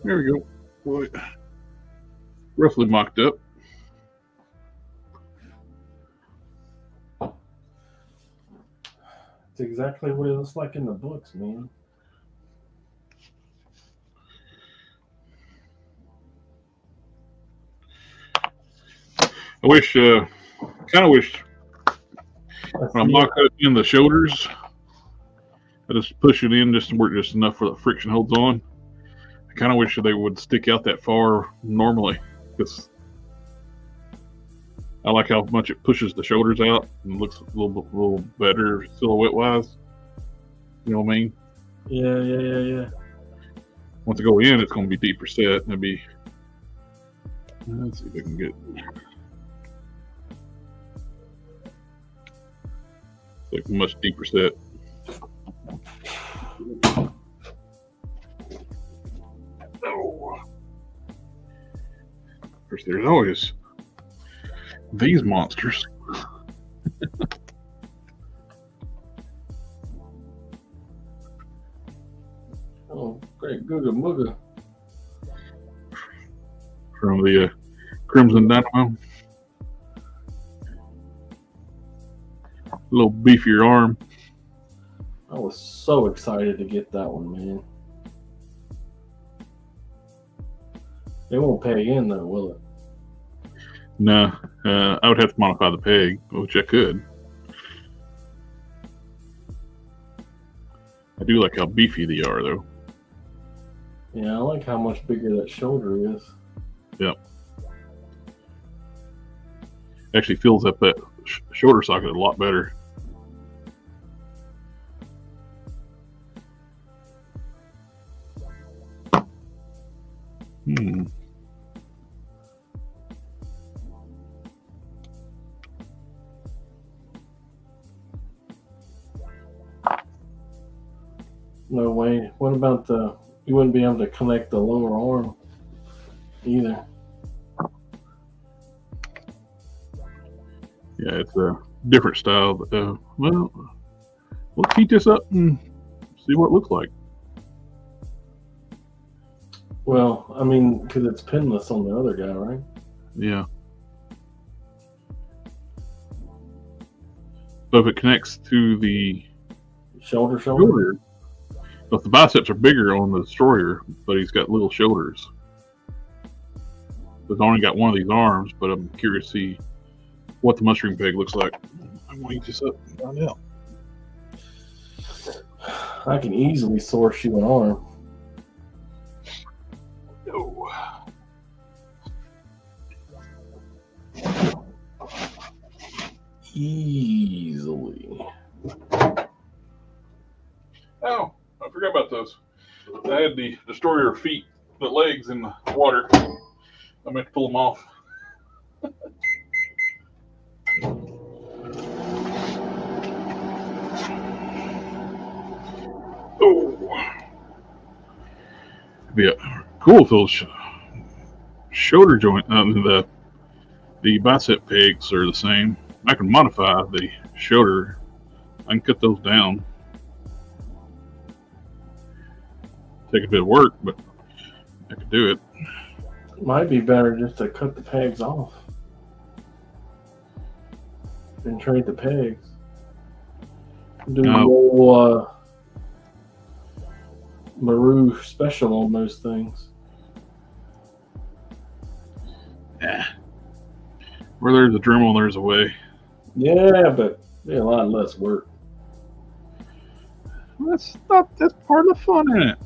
There we go. Boy, roughly mocked up. It's exactly what it looks like in the books, man. I wish, kind of wish, when I'm mocking in the shoulders, I just push it in just to work just enough for the friction holds on. I kind of wish they would stick out that far normally, because I like how much it pushes the shoulders out and looks a little better silhouette wise. You know what I mean? Yeah. Once I go in, it's going to be deeper set. And it'll be. Let's see if I can get. Like much deeper set. Oh. Of course, there's always these monsters. Oh, great Googa Mooga. from the Crimson Dynamo. A little beefier arm. I was so excited to get that one, man. It won't peg in though, will it? No, I would have to modify the peg, which I could. I do like how beefy they are, though. Yeah, I like how much bigger that shoulder is. Yep. Actually fills up that shoulder socket a lot better. No way. What about you wouldn't be able to connect the lower arm either. Yeah, it's a different style. But, well, let's heat this up and see what it looks like. Well, I mean, because it's pinless on the other guy, right? Yeah. So if it connects to the Shoulder. But the biceps are bigger on the Destroyer, but he's got little shoulders. He's only got one of these arms, but I'm curious to see what the mustering peg looks like. I'm going to heat this up and find out. I can easily source you an arm. Oh. Easily. Oh, I forgot about those. I had the Destroyer feet, the legs in the water. I meant to pull them off. Oh. Yeah, cool if those shoulder joint, the bicep pegs are the same. I can modify the shoulder. I can cut those down. Take a bit of work, but I could do it. Might be better just to cut the pegs off and trade the pegs. Do the whole Maru special on those things. Yeah. Where there's a Dremel, there's a way. Yeah, but be a lot less work. That's part of the fun, isn't it?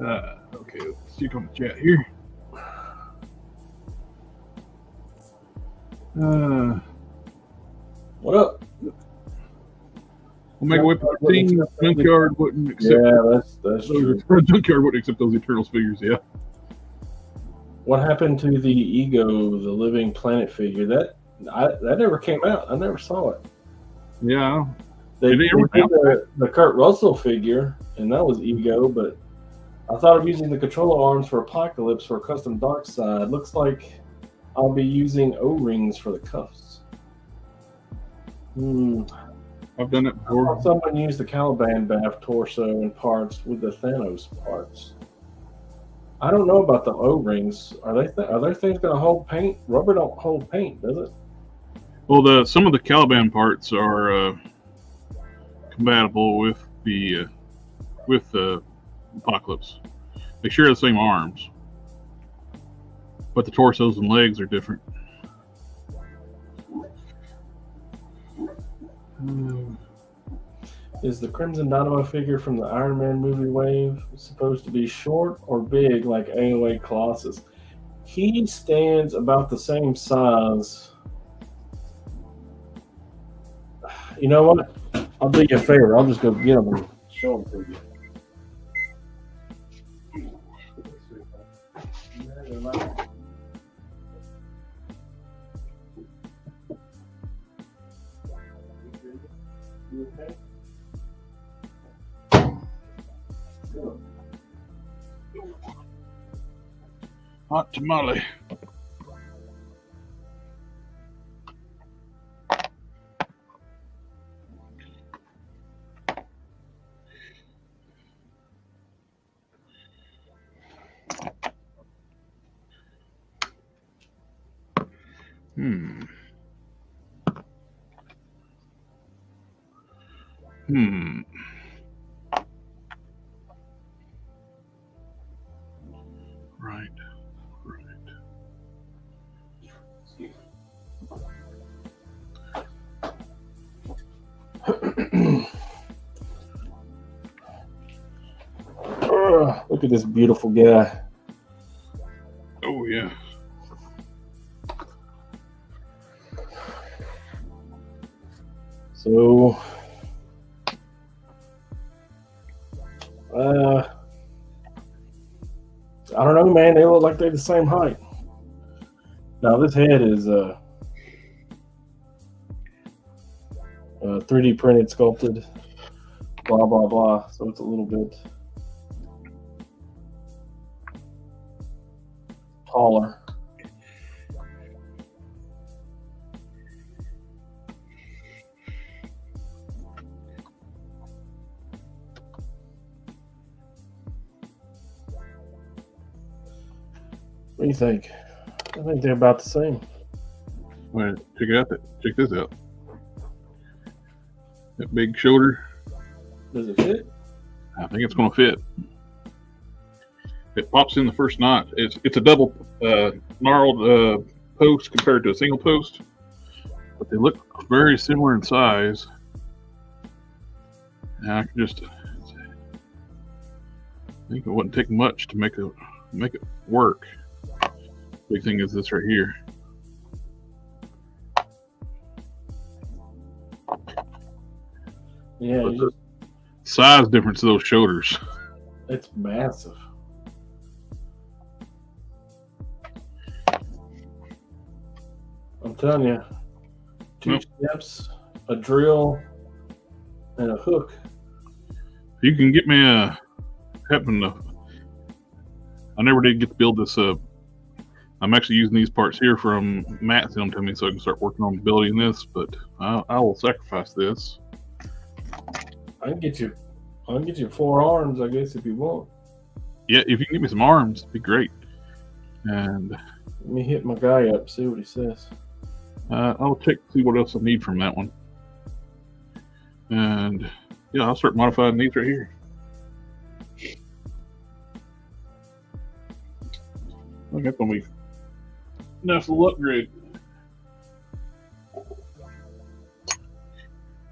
Okay, let's check on the chat here. What up? Omega WIP IT Junkyard wouldn't accept. Yeah, that's true. Junkyard wouldn't accept those Eternals figures. Yeah. What happened to the Ego, the Living Planet figure? That never came out. I never saw it. Yeah. They did the Kurt Russell figure, and that was Ego, but I thought of using the controller arms for Apocalypse for a custom dark side. Looks like I'll be using O-rings for the cuffs. I've done it before. Someone used the Caliban Bath torso and parts with the Thanos parts. I don't know about the O-rings. Are there things going to hold paint? Rubber don't hold paint, does it? Well, some of the Caliban parts are compatible with the Apocalypse. They share the same arms, but the torsos and legs are different. Is the Crimson Dynamo figure from the Iron Man movie wave supposed to be short or big like AOA Colossus? He stands about the same size. You know what? I'll do you a favor. I'll just go get him and show him to you. Okay. Hot tamale. Hmm. Right. Look at this beautiful guy. Oh yeah. So, I don't know, man. They look like they're the same height. Now this head is 3D printed, sculpted, blah blah blah. So it's a little bit taller. What do you think? I think they're about the same. Well, check it out. Check this out. That big shoulder. Does it fit? I think it's going to fit. It pops in the first knot. It's a double gnarled post compared to a single post, but they look very similar in size. And I can just, I think it wouldn't take much to make it work. Big thing is this right here. Yeah, But the size difference of those shoulders. it's massive. I'm telling you, two steps, a drill, and a hook. You can get me I never did get to build this up. I'm actually using these parts here from Matt sent them to me so I can start working on building this, but I will sacrifice this. I can get you 4 arms, I guess, if you want. Yeah, if you can get me some arms, it'd be great. And Let me hit my guy up, see what he says. I'll check to see what else I need from that one. And yeah, I'll start modifying these right here. I think that's gonna be a nice little upgrade.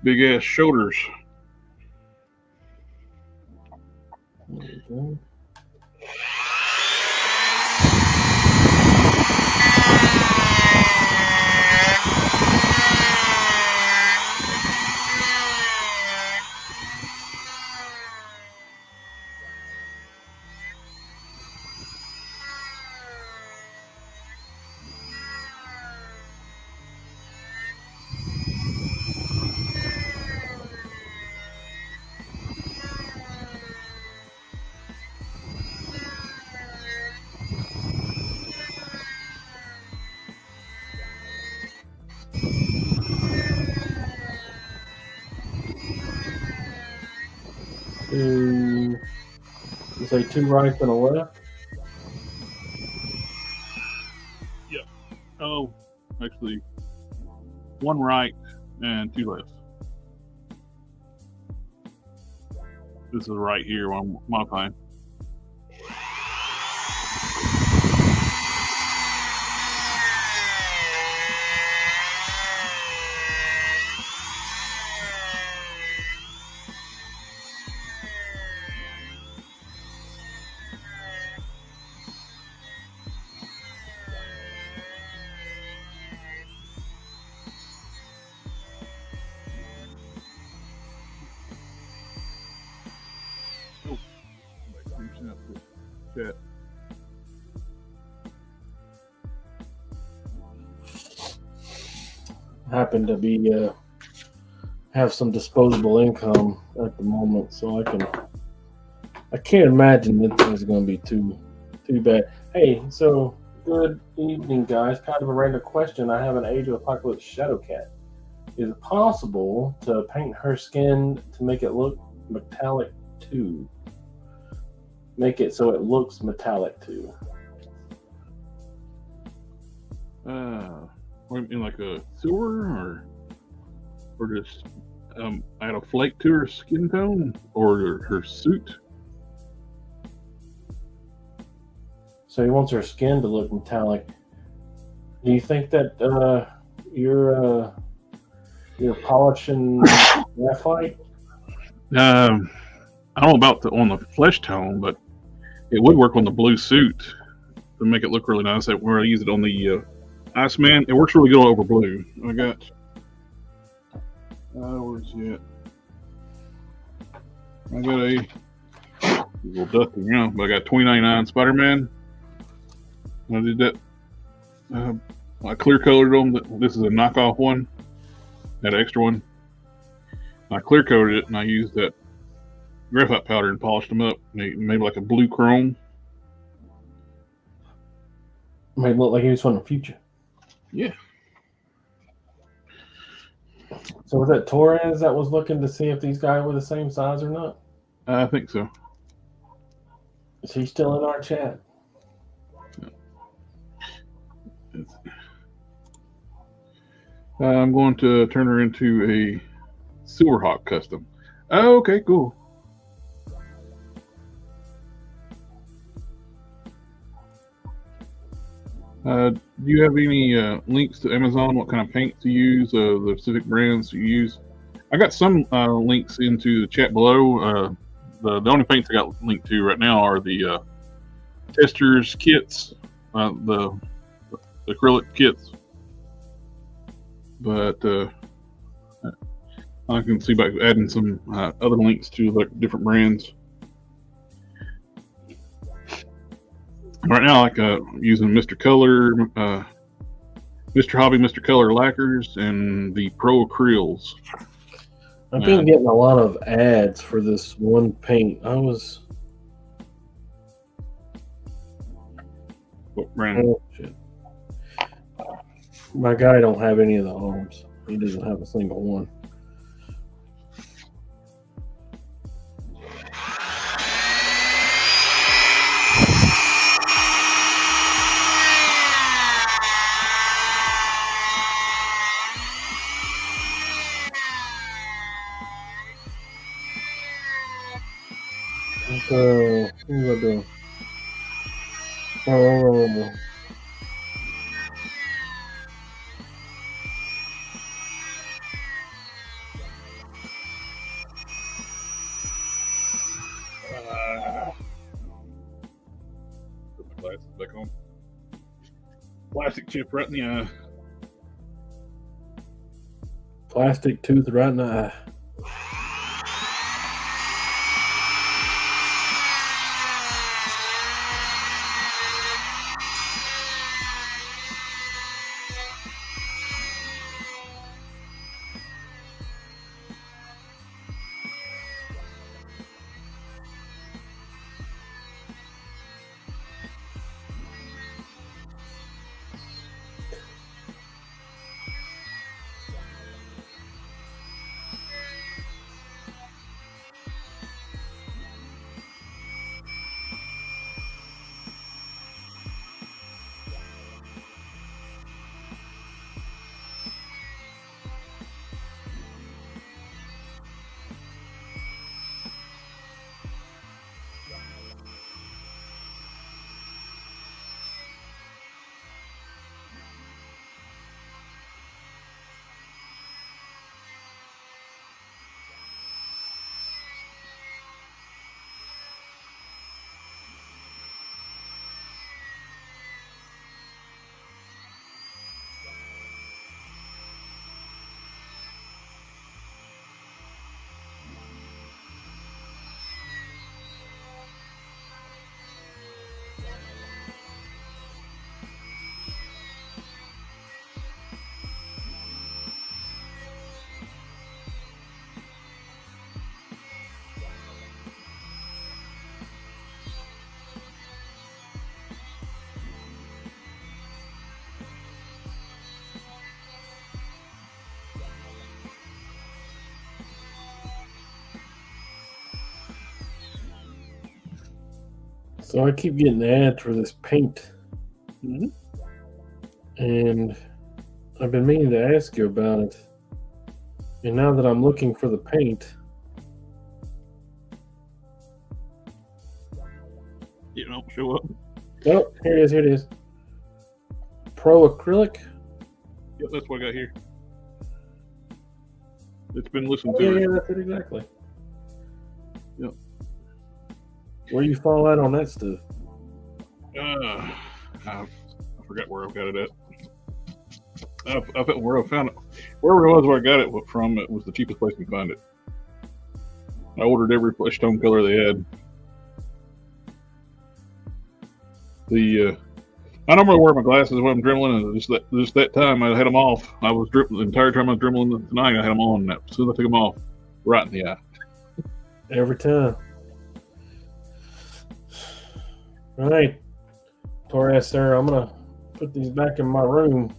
Big ass shoulders. There we go. You say 2 rights and a left? Oh, actually, 1 right and 2 left. This is right here while I'm modifying. Chat. Happen to be have some disposable income at the moment, so I can't imagine that things are going to be too bad. Hey, so good evening, guys. Kind of a random question. I have an Age of Apocalypse Shadow Cat. Is it possible to paint her skin to make it look metallic too? Make it so it looks metallic too. in like a silver or just add a flake to her skin tone or her suit? So he wants her skin to look metallic. Do you think that you're polishing graphite? I don't know about on the flesh tone, but it would work on the blue suit to make it look really nice. Where I use it on the Iceman, it works really good over blue. I got where's it? I got a little dusty now, but I got 2099 Spider-Man. I did that. I clear colored them. This is a knockoff one. That extra one. I clear coated it and I used that graphite powder and polished them up. Made like a blue chrome. Made it look like he was from the future. Yeah. So was that Torres that was looking to see if these guys were the same size or not? I think so. Is he still in our chat? I'm going to turn her into a Silverhawk custom. Oh, okay, cool. Do you have any links to Amazon? What kind of paints you use? The specific brands you use? I got some links into the chat below. The only paints I got linked to right now are the testers kits, the acrylic kits. But I can see about adding some other links to like different brands. Right now, like using Mr. Color, Mr. Hobby, Mr. Color lacquers, and the Pro Acryls. I've been getting a lot of ads for this one paint. What brand? Oh, shit. My guy don't have any of the arms. He doesn't have a single one. So, what am I doing? Oh. Put my glasses back on. Plastic chip right in the eye. Plastic tooth right in the eye. So I keep getting ads for this paint. Mm-hmm. And I've been meaning to ask you about it. And now that I'm looking for the paint, You don't show up. oh, here it is. Here it is. Pro acrylic. Yep, that's what I got here. It's been listened Yeah, to. yeah, that's it exactly. Yep. Where you fall out on that stuff? I forgot where I got it at. I felt where I found it. Wherever it was where I got it from, it was the cheapest place to find it. I ordered every flesh tone color they had. I normally wear my glasses when I'm dribbling, and just that time I had them off. I was dribbling the entire time I was dribbling tonight. I had them on, and as soon as I took them off, right in the eye. Every time. All right, Torres, sir, I'm gonna put these back in my room.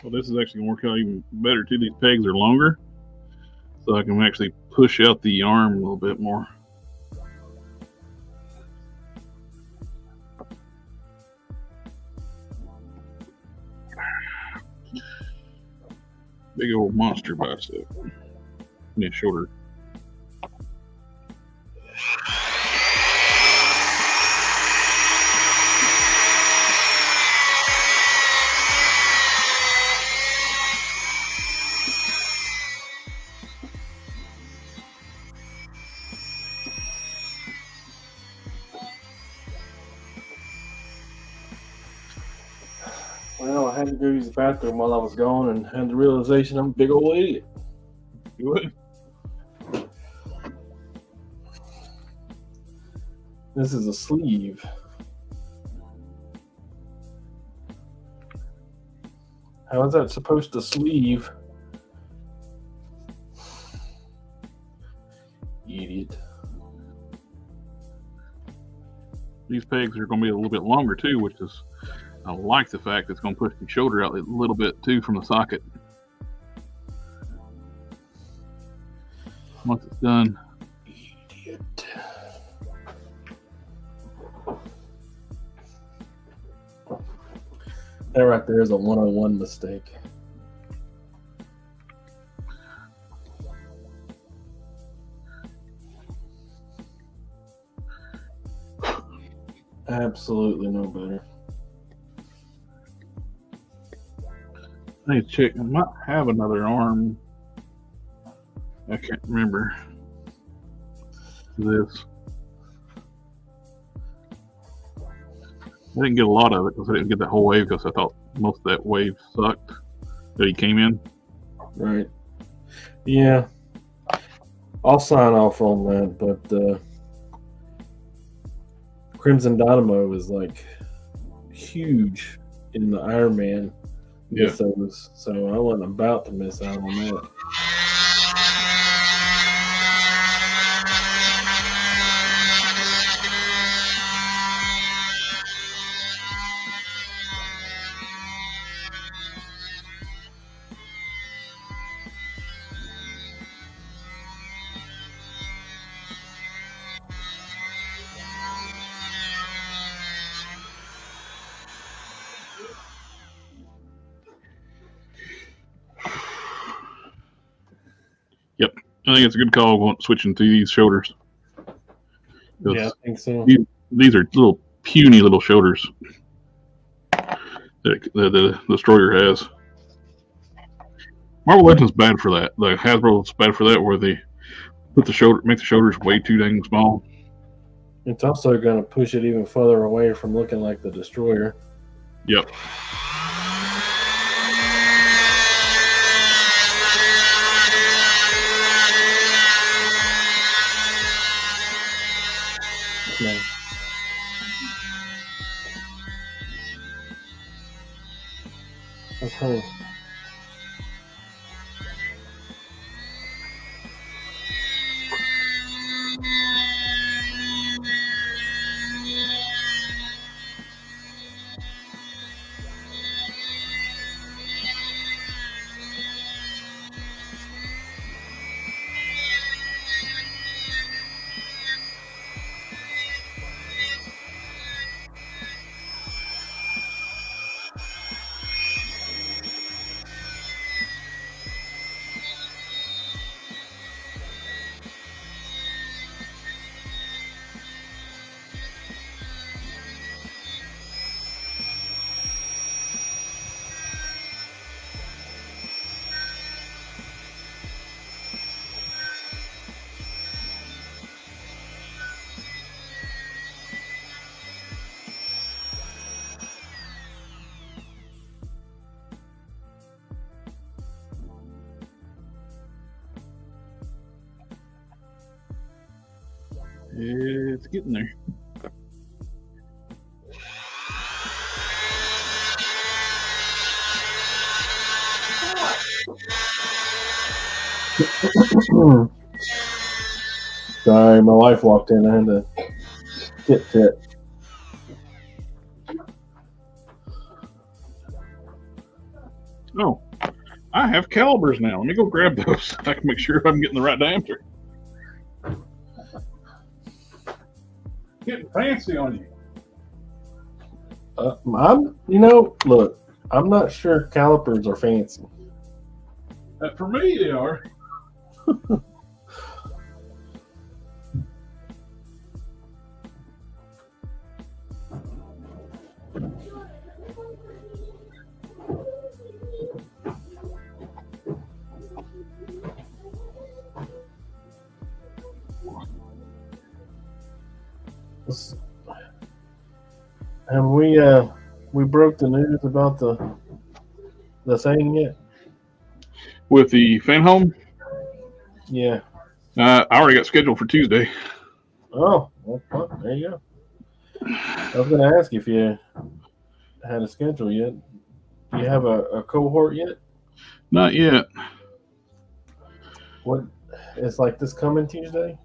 Well, this is actually going to work out even better too. These pegs are longer, so I can actually push out the arm a little bit more. Big old monster bicep. Yeah, shoulder. Well, I had to go use the bathroom while I was gone and had the realization I'm a big old idiot. You would? This is a sleeve. How is that supposed to sleeve? Idiot. These pegs are going to be a little bit longer too, which is, I like the fact it's going to push the shoulder out a little bit too from the socket. Once it's done. Idiot. That right there is a 101 mistake. Absolutely no better. I need to check. I might have another arm. I can't remember this. I didn't get a lot of it because I didn't get that whole wave because I thought most of that wave sucked that he came in. Right. Yeah. I'll sign off on that, but Crimson Dynamo is like huge in the Iron Man mythos, so I wasn't about to miss out on that. I think it's a good call going switching to these shoulders. Yeah, I think so. These are little puny little shoulders that the Destroyer has. Marvel Legends bad for that. The Hasbro's bad for that, where they make the shoulders way too dang small. It's also going to push it even further away from looking like the Destroyer. Yep. No. Okay. It's getting there. Sorry, my wife walked in. I had to get to it. Oh, I have calibers now. Let me go grab those. I can make sure I'm getting the right diameter. Getting fancy on you. Look, I'm not sure calipers are fancy. For me, they are. Have we broke the news about the thing yet? With the fan home? Yeah. I already got scheduled for Tuesday. Oh, well, there you go. I was going to ask if you had a schedule yet. Do you have a cohort yet? Not yet. What? It's like this coming Tuesday?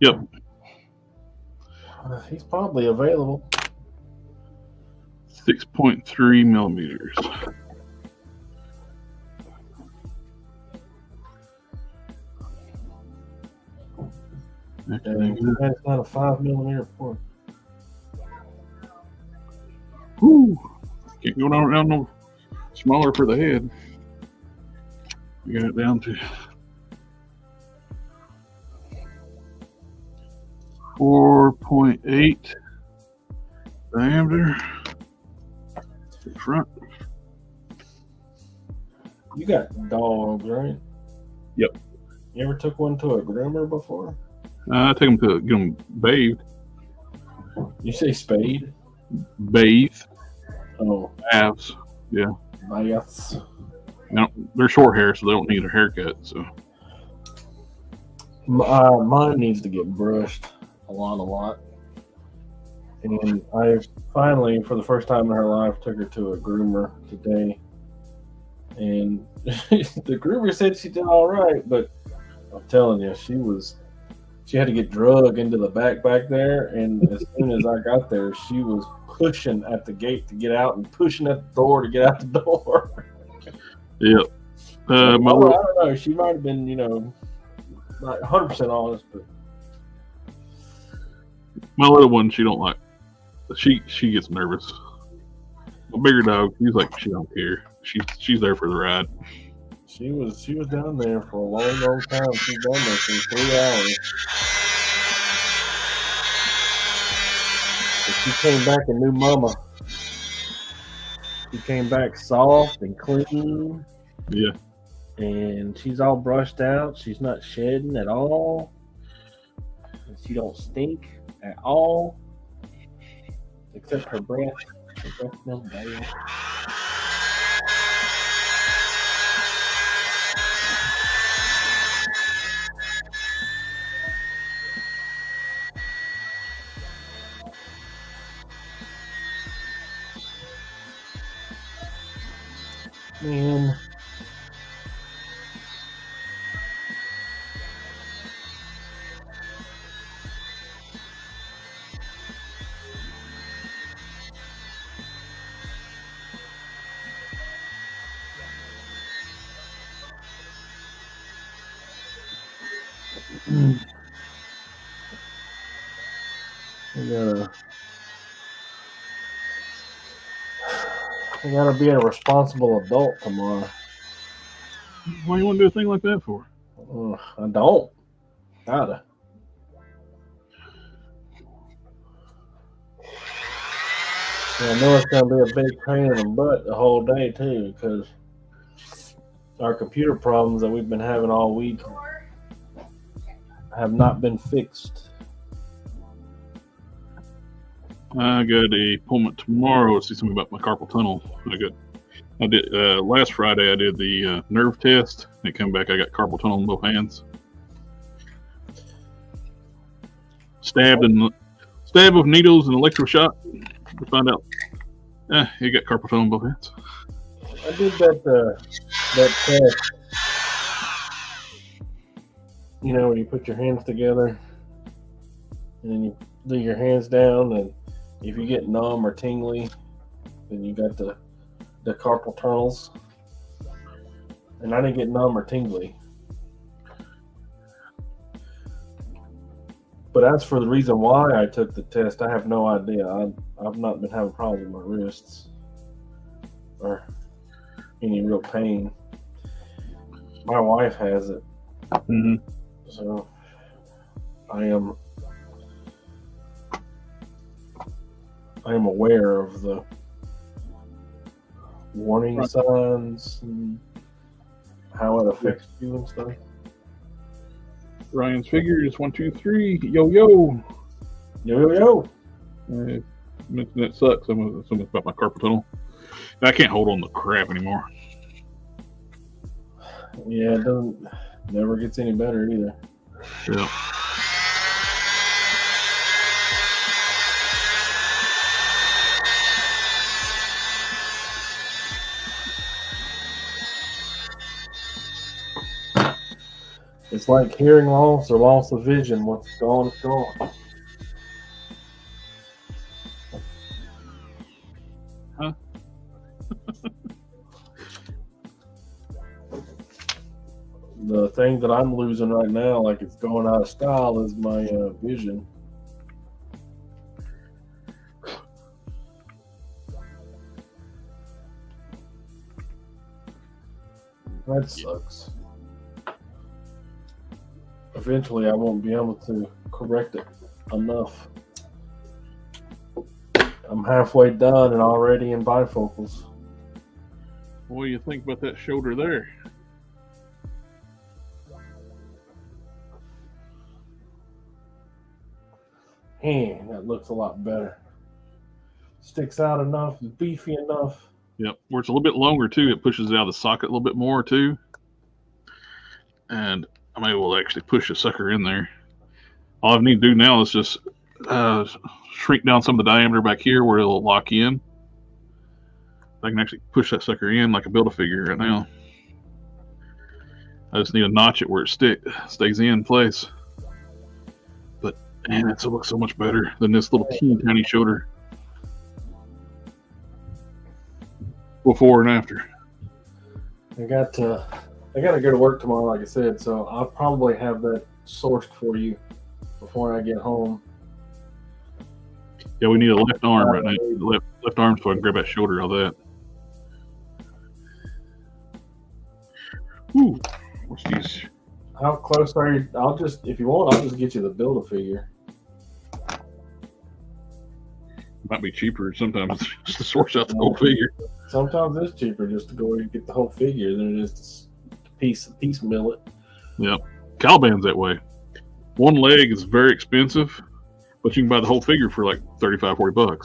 Yep. He's probably available. 6.3 millimeters. That's not a 5 millimeter point. Whew. Can't go down no smaller for the head. We got it down to 4.8 diameter. Front. You got dogs, right? Yep. You ever took one to a groomer before? I take them to get them bathed. You say spade? Bathe. Oh, Aves. Yeah. baths. Now, they're short hair, so they don't need a haircut. So mine needs to get brushed a lot. And I finally, for the first time in her life, took her to a groomer today. And the groomer said she did all right, but I'm telling you, she had to get drug into the back there. And as soon as I got there, she was pushing at the gate to get out and pushing at the door to get out the door. Yep. I don't know. She might have been, not 100% honest, but my little one, she don't like. She gets nervous. A bigger dog, she's like she don't care. She's there for the ride. She was down there for a long time. She's down there for 3 hours. But she came back a new mama. She came back soft and clean. Yeah. And she's all brushed out. She's not shedding at all. And she don't stink at all. Except her breath. Her breath smells bad. Man. I gotta be a responsible adult tomorrow. Why you want to do a thing like that for? I don't. Gotta. Yeah, I know it's gonna be a big pain in the butt the whole day too, because our computer problems that we've been having all week have not been fixed. I got a appointment tomorrow to see something about my carpal tunnel. I did last Friday. I did the nerve test. It came back. I got carpal tunnel in both hands. Stab with needles and electroshock to find out. You got carpal tunnel in both hands. I did that test. You know, when you put your hands together and then you lay your hands down, and if you get numb or tingly, then you got the carpal tunnels. And I didn't get numb or tingly. But as for the reason why I took the test, I have no idea. I've not been having problems with my wrists or any real pain. My wife has it. Mm-hmm. So I am aware of the warning signs and how it affects you and stuff. Ryan's figure is 1, 2, 3. Yo yo. Yo yo yo. Mentioned that sucks. Something about my carpal tunnel. I can't hold on to crap anymore. Yeah, it never gets any better either. Yeah. It's like hearing loss or loss of vision. Once it's gone, it's gone. Huh? The thing that I'm losing right now, like it's going out of style, is my vision. That sucks. Eventually, I won't be able to correct it enough. I'm halfway done and already in bifocals. What do you think about that shoulder there? Man, that looks a lot better. Sticks out enough, is beefy enough. Yep, where it's a little bit longer too. It pushes it out of the socket a little bit more too. And I'm able to actually push the sucker in there. All I need to do now is just shrink down some of the diameter back here where it'll lock in. I can actually push that sucker in like a Build-A-Figure right now. I just need to notch it where it stays in place. But man, it looks so much better than this little teeny tiny shoulder. Before and after. I got to go to work tomorrow, like I said, so I'll probably have that sourced for you before I get home. Yeah, we need a left arm right now. Left arm so I can grab that shoulder, all that. Ooh, what's these? How close are you? If you want, I'll just get you the Build-A-Figure. Might be cheaper sometimes just to source out the whole figure. Sometimes it's cheaper just to go and get the whole figure than it is to piecemeal it. Yep. Caliban's that way. One leg is very expensive, but you can buy the whole figure for like $35-40.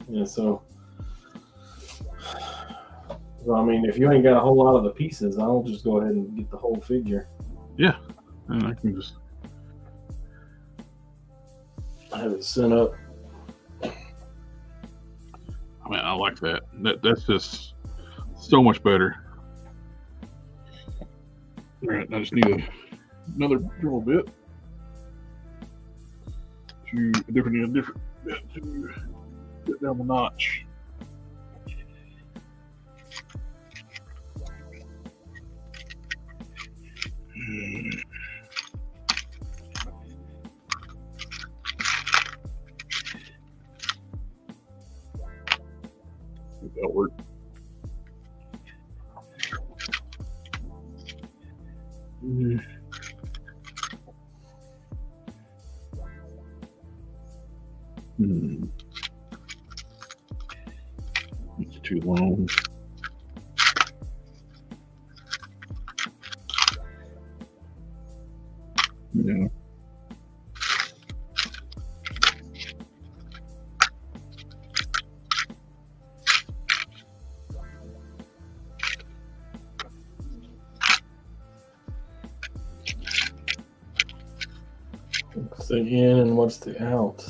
Yeah, so I mean, if you ain't got a whole lot of the pieces, I'll just go ahead and get the whole figure. Yeah, and I can just have it sent up. I mean, I like that. That's just so much better. All right, I just need another drill bit to a different bit to get down the notch. That'll work. It's too long. Yeah. What's the in and what's the out?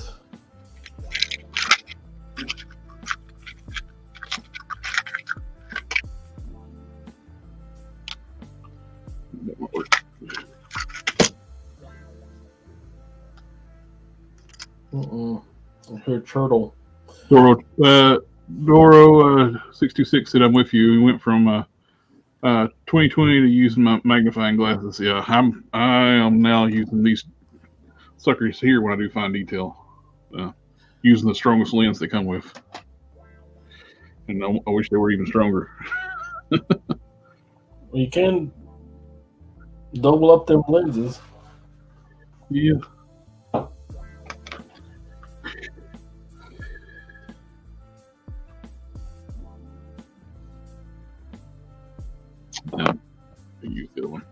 That might work. I hear turtle. Doro 626 said I'm with you. We went from 2020 to using my magnifying glasses. Yeah, I am now using these suckers here when I do fine detail, using the strongest lens they come with. And I wish they were even stronger. You can double up them lenses. Yeah. No, use the other one.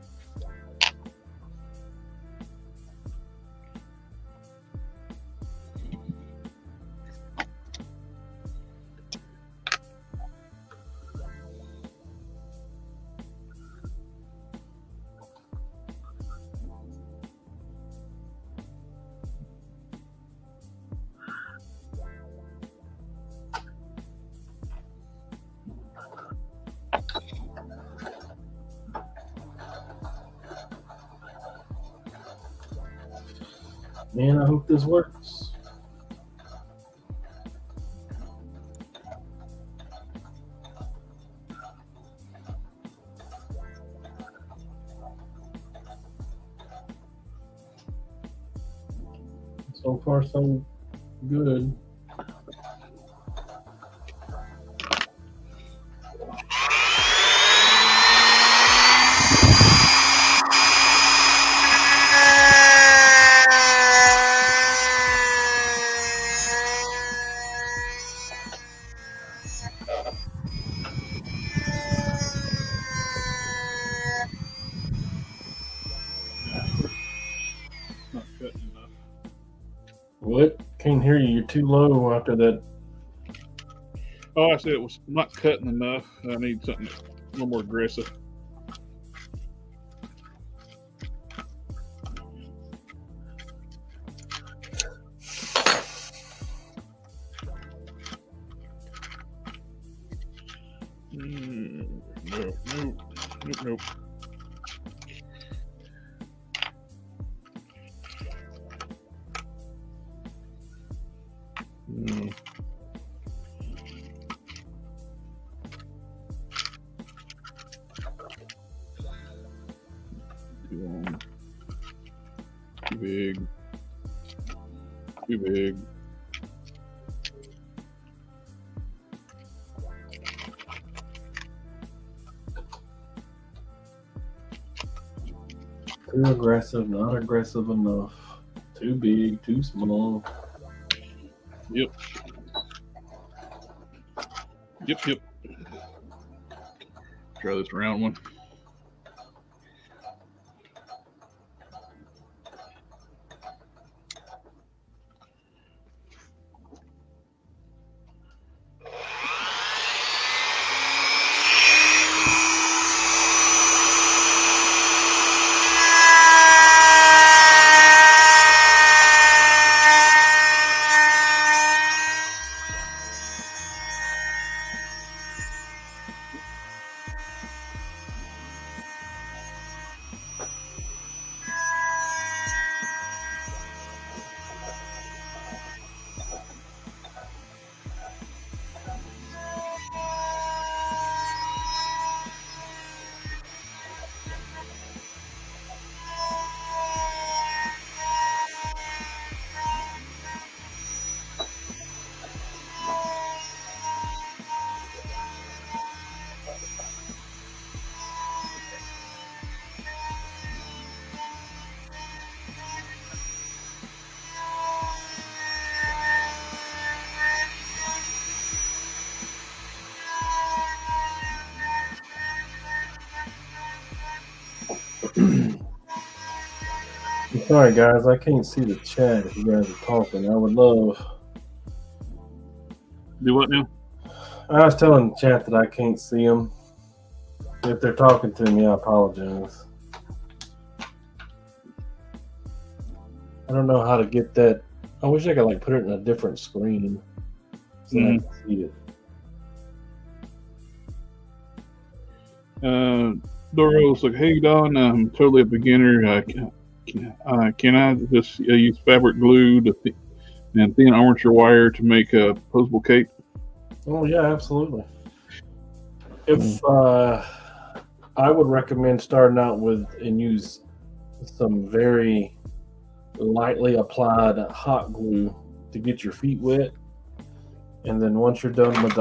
Man, I hope this works. So far, so good. Not cutting enough. What? Can't hear you. You're too low after that. Oh, I said it was not cutting enough. I need something a little more aggressive. Nope. Too long. Too big. Too big. Too aggressive, not aggressive enough. Too big, too small. Yep. Try this round one. I'm sorry, guys. I can't see the chat if you guys are talking. I would love. Do what now? I was telling the chat that I can't see them. If they're talking to me, I apologize. I don't know how to get that. I wish I could like put it in a different screen so I can see it. Doro's like, hey Don, I'm totally a beginner. Can I just use fabric glue and thin armature wire to make a posable cape? Oh yeah, absolutely. If I would recommend starting out with and use some very lightly applied hot glue to get your feet wet, and then once you're done with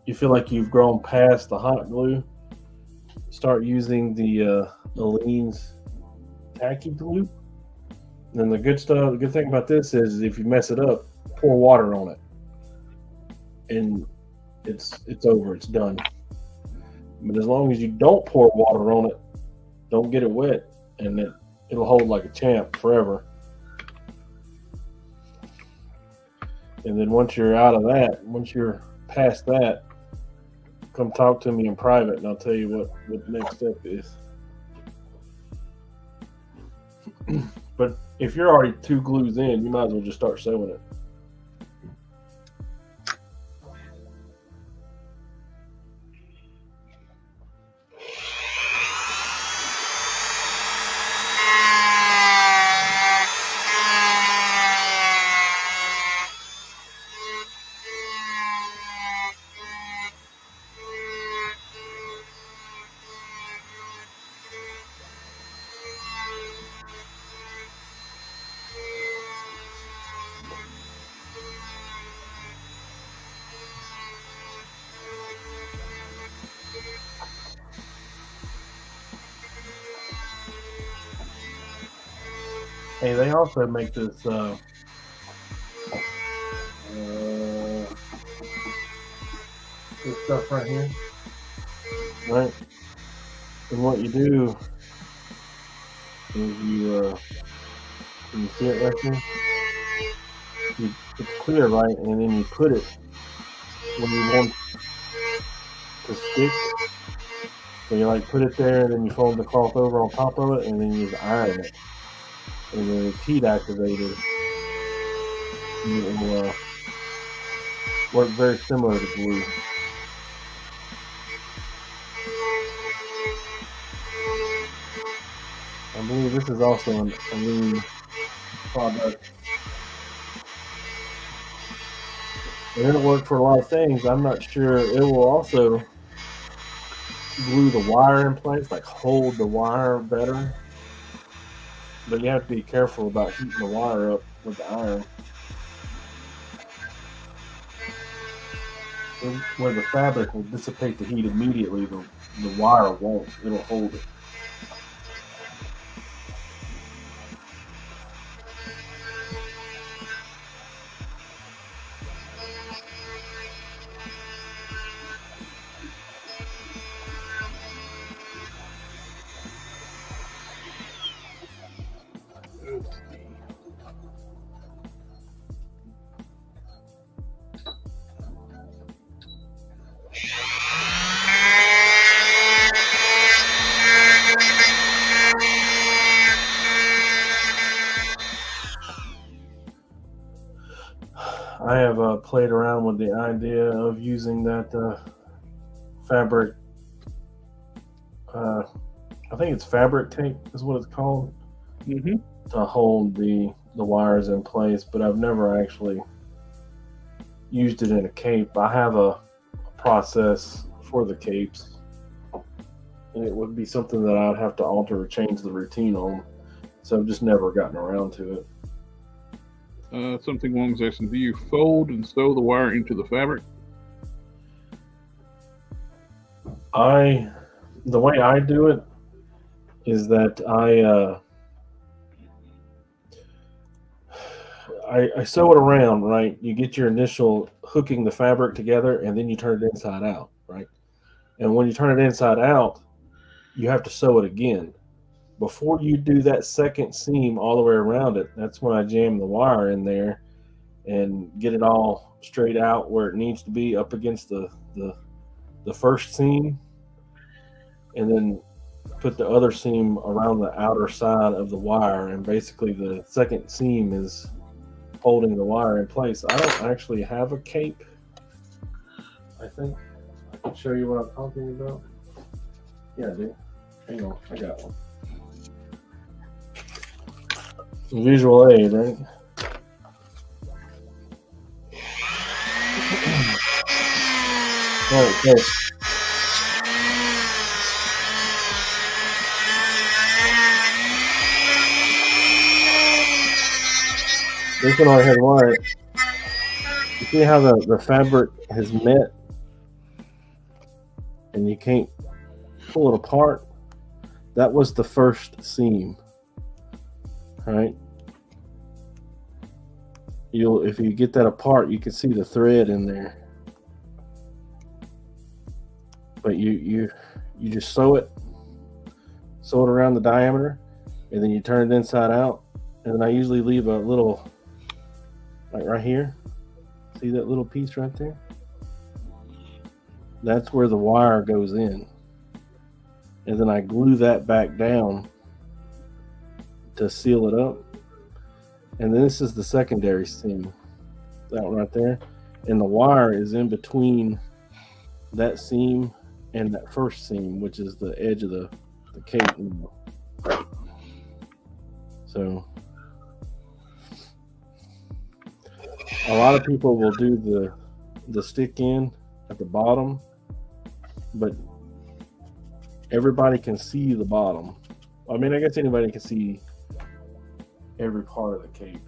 you feel like you've grown past the hot glue, start using the Aleene's tacky glue. And then the good thing about this is if you mess it up, pour water on it, and it's over, it's done. But as long as you don't pour water on it, don't get it wet, and it'll hold like a champ forever. And then once you're out of that, once you're past that, come talk to me in private, and I'll tell you what the next step is. But if you're already 2 glues in, you might as well just start sewing it. Hey, they also make this this stuff right here, right? And what you do is you can you see it right here? It's clear, right? And then you put it when you want to stick. So you like put it there, and then you fold the cloth over on top of it, and then you just iron it. And then it's heat activated. It will work very similar to glue. I believe this is also an Aleene product. And it'll work for a lot of things. I'm not sure. It will also glue the wire in place, like hold the wire better. But you have to be careful about heating the wire up with the iron. Where the fabric will dissipate the heat immediately, the wire won't. It'll hold it. played around with the idea of using that fabric. I think it's fabric tape is what it's called, Mm-hmm. to hold the wires in place. But I've never actually used it in a cape. I have a process for the capes, and it would be something that I'd have to alter or change the routine on. So I've just never gotten around to it. Something along those lines. Do you fold and sew the wire into the fabric? The way I do it is that I sew it around, right? You get your initial hooking the fabric together, and then you turn it inside out, right? And when you turn it inside out, you have to sew it again. Before you do that second seam all the way around it, that's when I jam the wire in there and get it all straight out where it needs to be up against the first seam, and then put the other seam around the outer side of the wire, and basically the second seam is holding the wire in place. I don't actually have a cape. I think I can show you what I'm talking about. Yeah, I do. Hang on, I got one. Visual aid, right? All right, so this one I had wire. You see how the fabric has met and you can't pull it apart? That was the first seam. Right? If you get that apart, you can see the thread in there. But you just sew it around the diameter, and then you turn it inside out. And then I usually leave a little, like right here. See that little piece right there? That's where the wire goes in. And then I glue that back down to seal it up. And then this is the secondary seam, that one right there. And the wire is in between that seam and that first seam, which is the edge of the cape. So a lot of people will do the stick in at the bottom, but everybody can see the bottom. I mean, I guess anybody can see every part of the cape,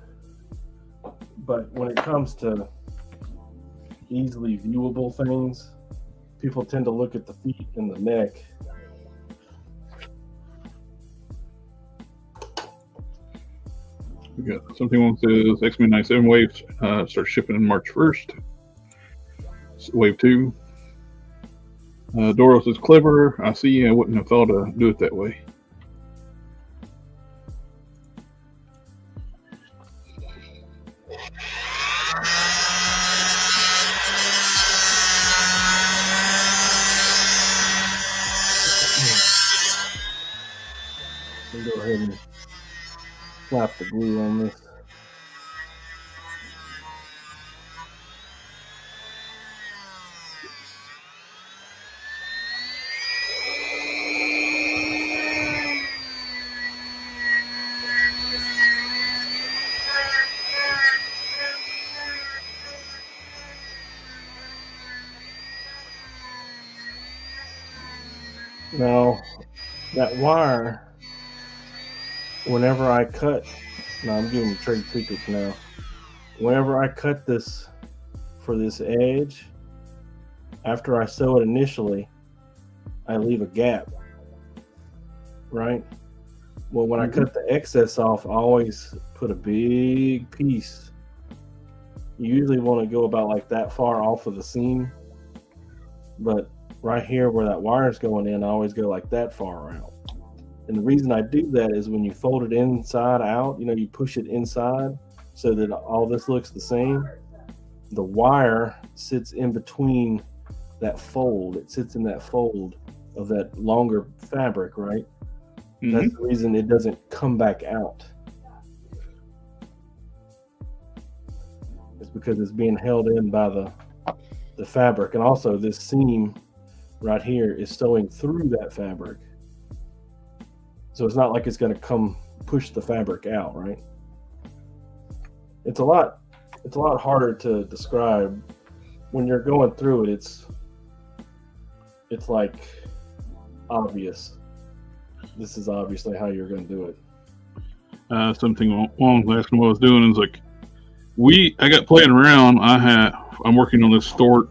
but when it comes to easily viewable things, people tend to look at the feet and the neck. We got something on says X-Men 97 waves start shipping on March 1st. Wave 2. Doro says clever. I see. I wouldn't have thought to do it that way. We'll go ahead and slap the glue on this. Now, that wire, whenever I cut, now I'm giving you trade secrets now. Whenever I cut this for this edge, after I sew it initially, I leave a gap, right? Well, when I cut the excess off, I always put a big piece. You usually want to go about like that far off of the seam, but right here where that wire is going in, I always go like that far out. And the reason I do that is when you fold it inside out, you push it inside so that all this looks the same. The wire sits in between that fold. It sits in that fold of that longer fabric, right? Mm-hmm. That's the reason it doesn't come back out. It's because it's being held in by the fabric, and also this seam right here is sewing through that fabric. So it's not like it's going to come push the fabric out, right? It's a lot harder to describe. When you're going through it, it's like obvious. This is obviously how you're going to do it. Something along the last one I was doing is like I got playing around. I'm working on this Thor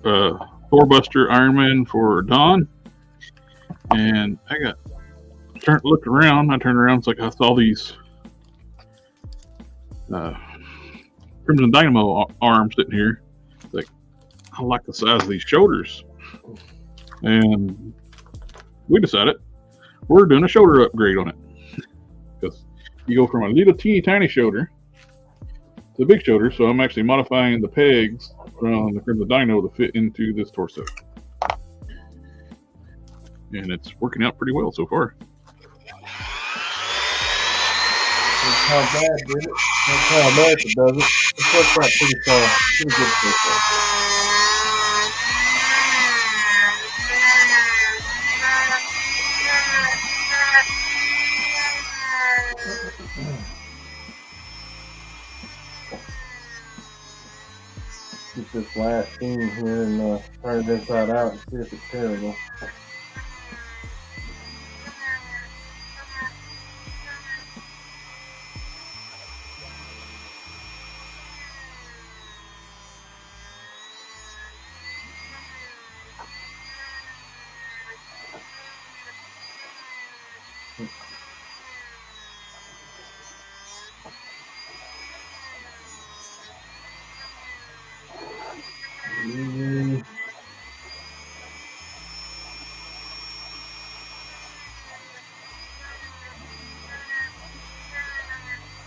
Buster Iron Man for Don, and looked around. I turned around, it's like I saw these Crimson Dynamo arms sitting here. It's like, I like the size of these shoulders, and we decided we're doing a shoulder upgrade on it, because you go from a little teeny tiny shoulder to a big shoulder. So I'm actually modifying the pegs from the Crimson Dino to fit into this torso, and it's working out pretty well so far. That's how bad did it. That's how America does it. It works out pretty far. Pretty good so far. Get this last seam here and turn it inside out and see if it's terrible.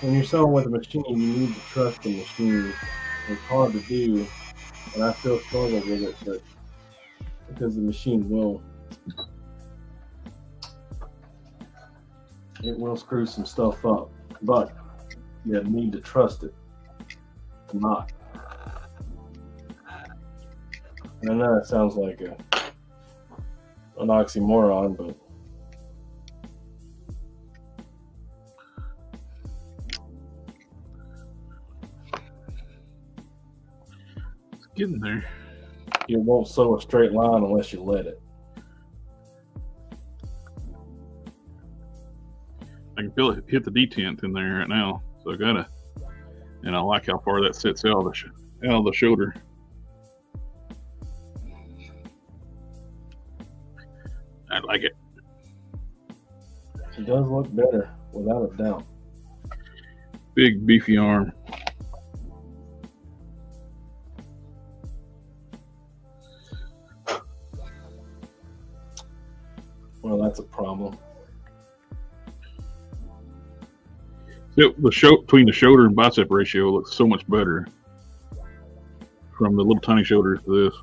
When you're sewing with a machine, you need to trust the machine. It's hard to do, and I still struggle with it, but because the machine will screw some stuff up, but you need to trust it to not. And I know it sounds like an oxymoron, but it's getting there. You won't sew a straight line unless you let it. I can feel it hit the detent in there right now, so and I like how far that sits out of the shoulder. I like it. It does look better, without a doubt. Big beefy arm. Well, that's a problem. Between the shoulder and bicep ratio looks so much better from the little tiny shoulder to this.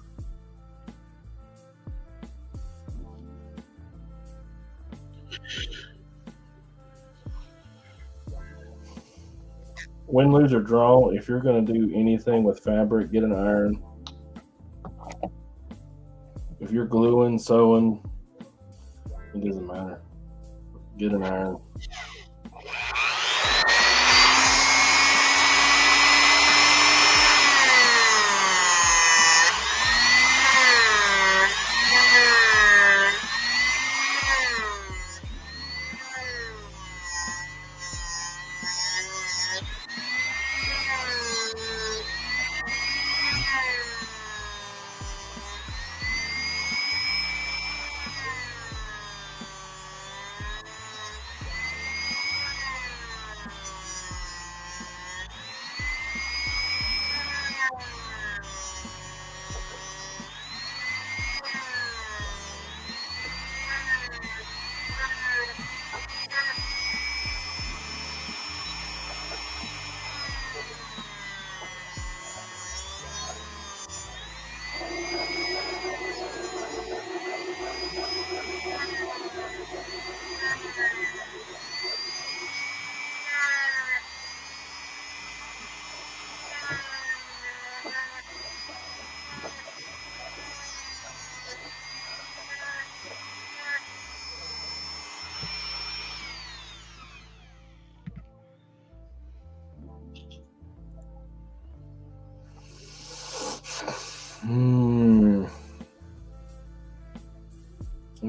Win, lose, or draw, if you're going to do anything with fabric, get an iron. If you're gluing, sewing, it doesn't matter. Get an iron.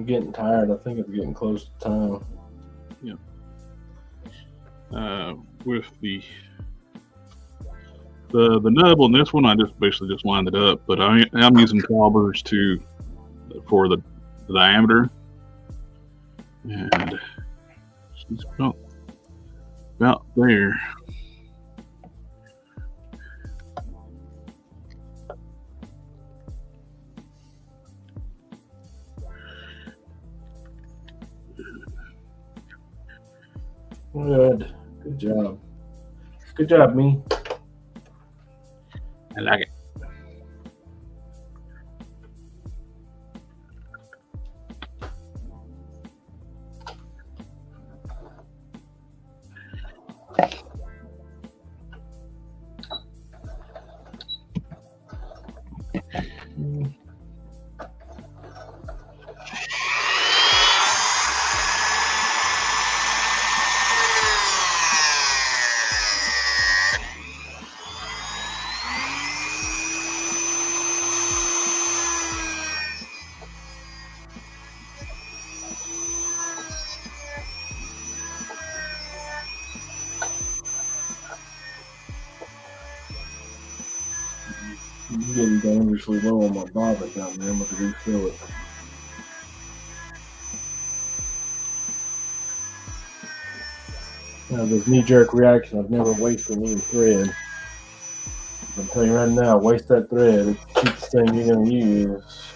getting tired. I think it's getting close to time. With the nub on this one, I just basically just lined it up, but I'm using calibers for the diameter, and she's about there. Good job. Good job, me. I like it. I'm getting dangerously low on my bobber down there. I'm going to refill it. Now, this knee-jerk reaction, I've never wasted any thread. I'm telling you right now, waste that thread. It's the cheapest thing you're going to use.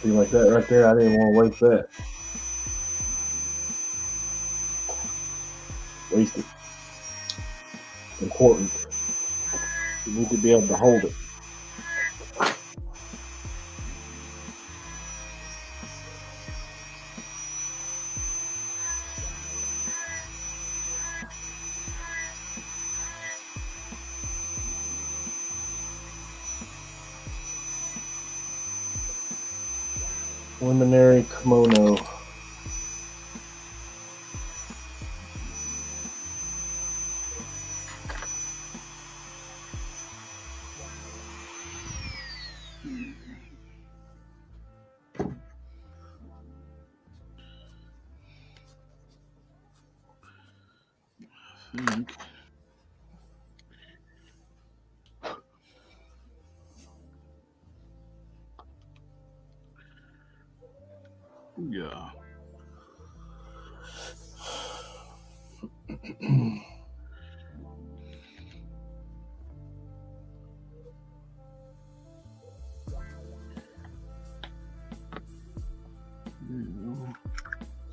See, like that right there, I didn't want to waste that. Waste it. Important. You need to be able to hold it. Preliminary kimono. Yeah.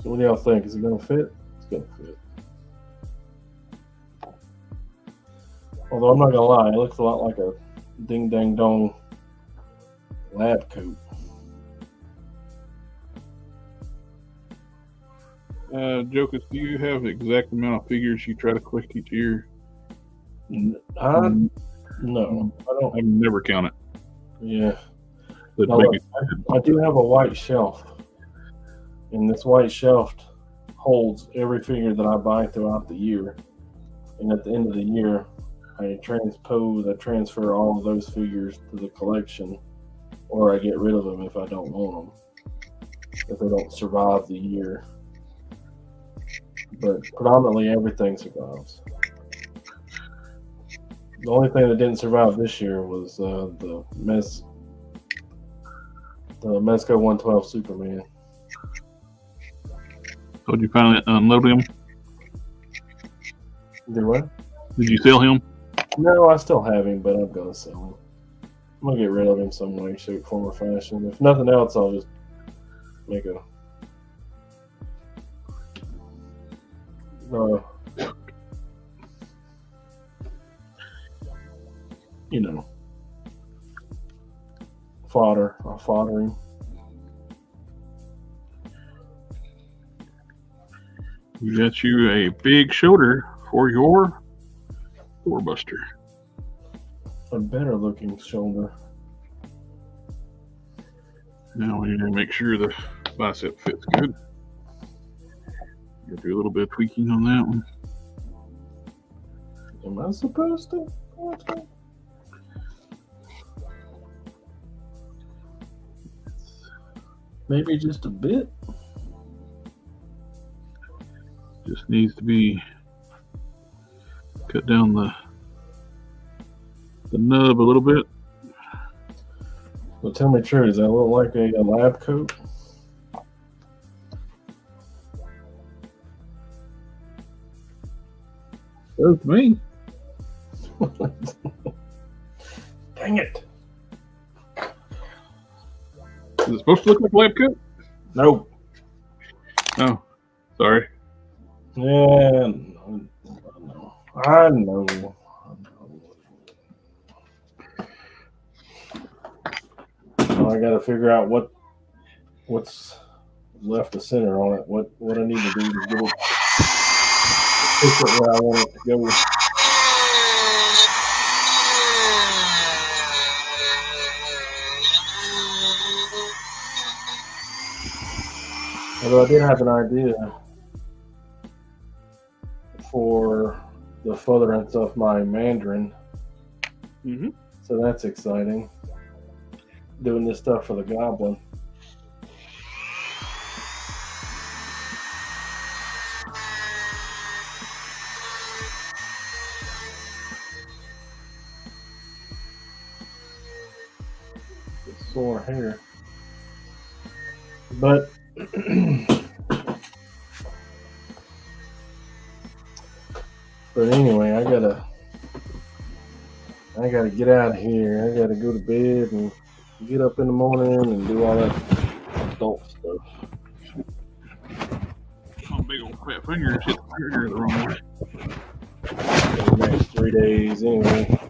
So what do y'all think? Is it going to fit? It's going to fit. Although I'm not going to lie, it looks a lot like a ding-dang-dong lab coat. Jocus, do you have the exact amount of figures you try to collect each year? No, I don't. I've never counted. Yeah. But Now, look, I do have a white shelf, and this white shelf holds every figure that I buy throughout the year. And at the end of the year, I transfer all of those figures to the collection, or I get rid of them if I don't want them, if they don't survive the year. But predominantly everything survives. The only thing that didn't survive this year was the Mezco 112 Superman. So did you finally unload him? Did what? Did you sell him? No, I still have him, but I'm gonna sell him. I'm gonna get rid of him some way, shape, form, or fashion. If nothing else, I'll just make a fodder. I'll fodder him. You got you a big shoulder for your doorbuster. A better looking shoulder. Now we need to make sure the bicep fits good. Gotta do a little bit of tweaking on that one. Am I supposed to? Maybe just a bit. Just needs to be cut down the nub a little bit. Well, tell me true, does that look like a lab coat? Does to me. Dang it. Is it supposed to look like lab coat? Nope. Oh, sorry. Yeah, I know. Now I got to figure out what's left of center on it. What I need to do to get it where I want it to go. Although I did have an idea for the furtherance of my Mandarin. Mm-hmm. So that's exciting. Doing this stuff for the Goblin. It's sore hair. But anyway, I gotta get out of here. I gotta go to bed and get up in the morning and do all that adult stuff. Oh, big old fat fingers hit the trigger the wrong way. For the next 3 days anyway.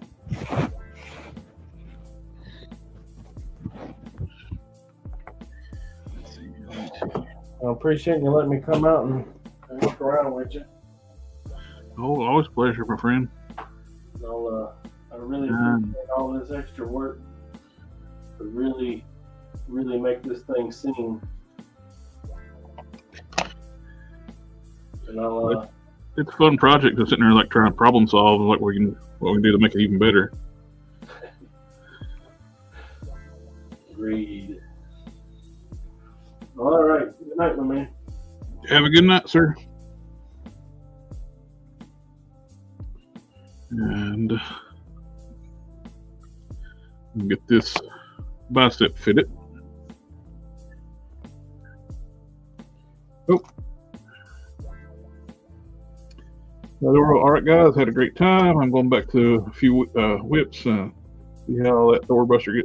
I appreciate you letting me come out and look around with you. Oh, always a pleasure, my friend. I really appreciate all this extra work to really make this thing sing. And it's a fun project to sit there and like try and problem solve and what we can do to make it even better. Agreed. All right. Good night, my man. Have a good night, sir. And get this bicep fitted. Oh. All right, guys. Had a great time. I'm going back to a few whips. See how that door buster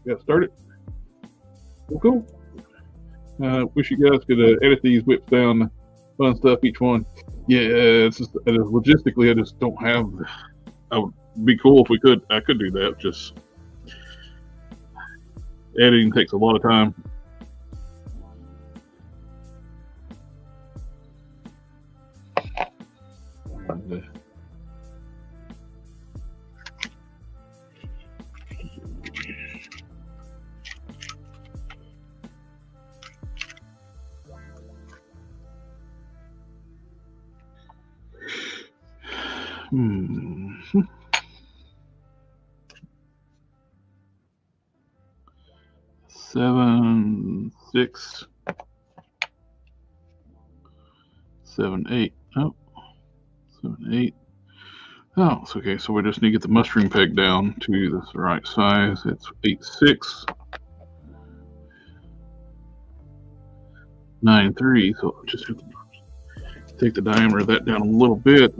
got started. Cool. Wish you guys could edit these whips down. Fun stuff, each one. Yeah, it's just logistically, I just don't have. I would be cool if we could. I could do that. Just editing takes a lot of time. Hmm. 7, 6, 7, 8. Oh, 7, 8. Oh, it's okay. So we just need to get the mustering peg down to the right size. It's 8, 6, 9, 3. So just take the diameter of that down a little bit,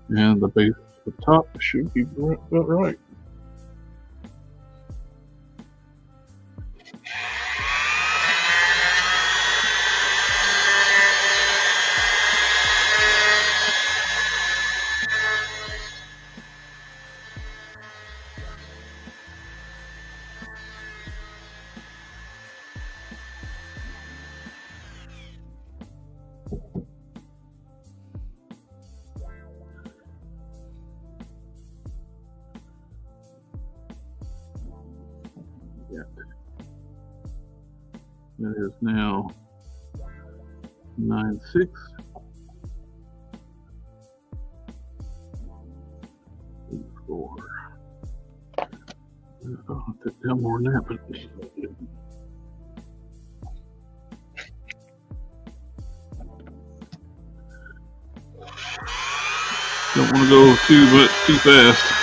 and the base at the top should be about right. That is now 9, 6. Four. I'll take down more than that, but Don't want to go too fast.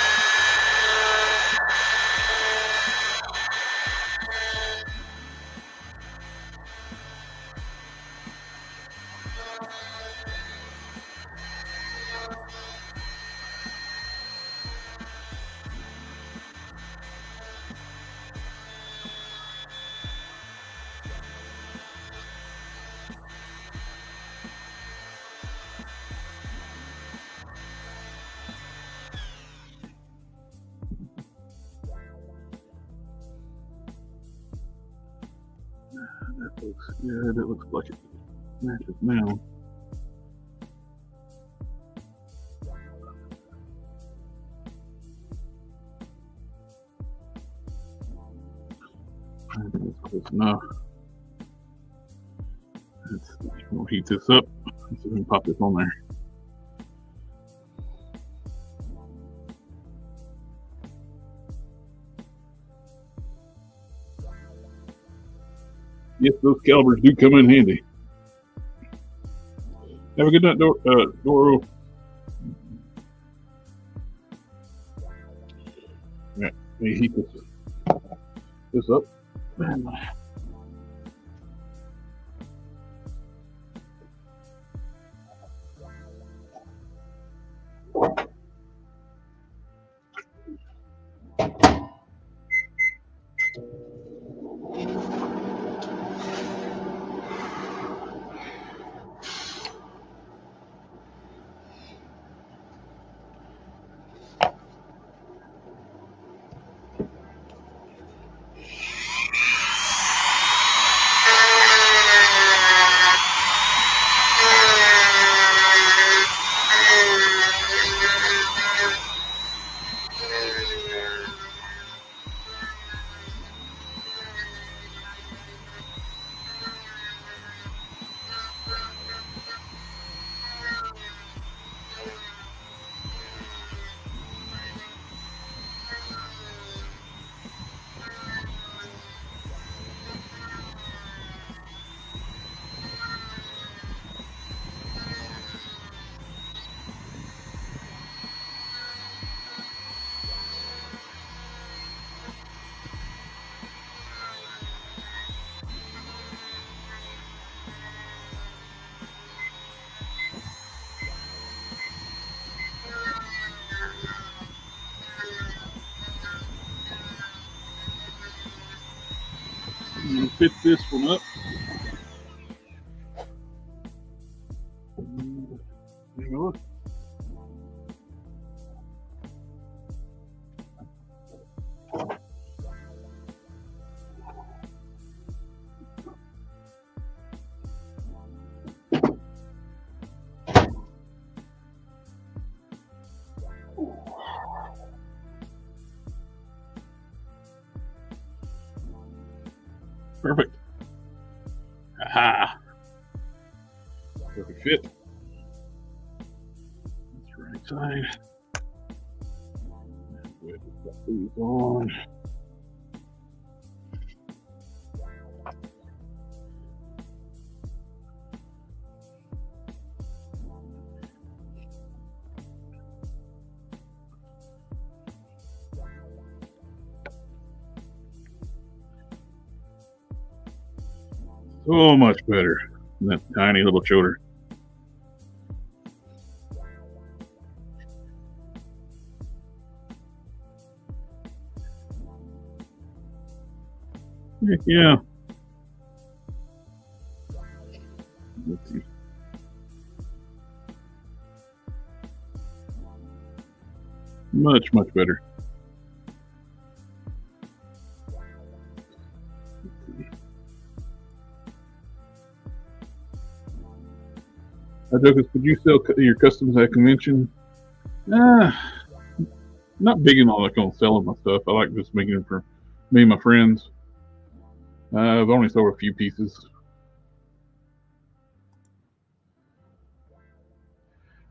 That looks good. It looks like it matches now. I think it's close enough. We'll heat this up. Let's see if we can pop this on there. Yes, those calibers do come in handy. Have a good night, Doro. Yeah, let me heat this up. I'm going to fit this one up. There you go. Perfect. Aha. Perfect fit. That's the right side. Put these on. So much better than that tiny little shoulder. Heck yeah. Let's see. Much better. Jokers, could you sell your customs at convention? Not big and all like on selling my stuff. I like just making it for me and my friends. I've only sold a few pieces.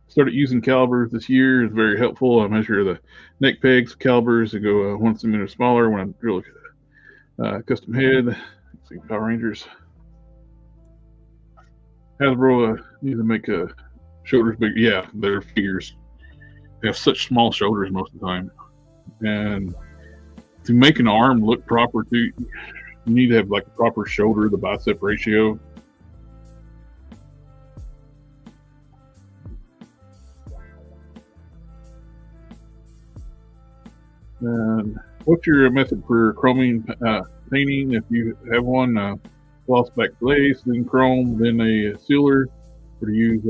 Started using calibers this year. It's very helpful. I measure the neck pegs, calibers, and go 1 centimeter smaller when I drill a custom head. See Power Rangers. Hasbro needs to make shoulders bigger. Yeah, they're figures. have such small shoulders most of the time, and to make an arm look proper, too, you need to have like a proper shoulder, the bicep ratio. And what's your method for chroming painting? If you have one, gloss back glaze, then chrome, then a sealer, or to use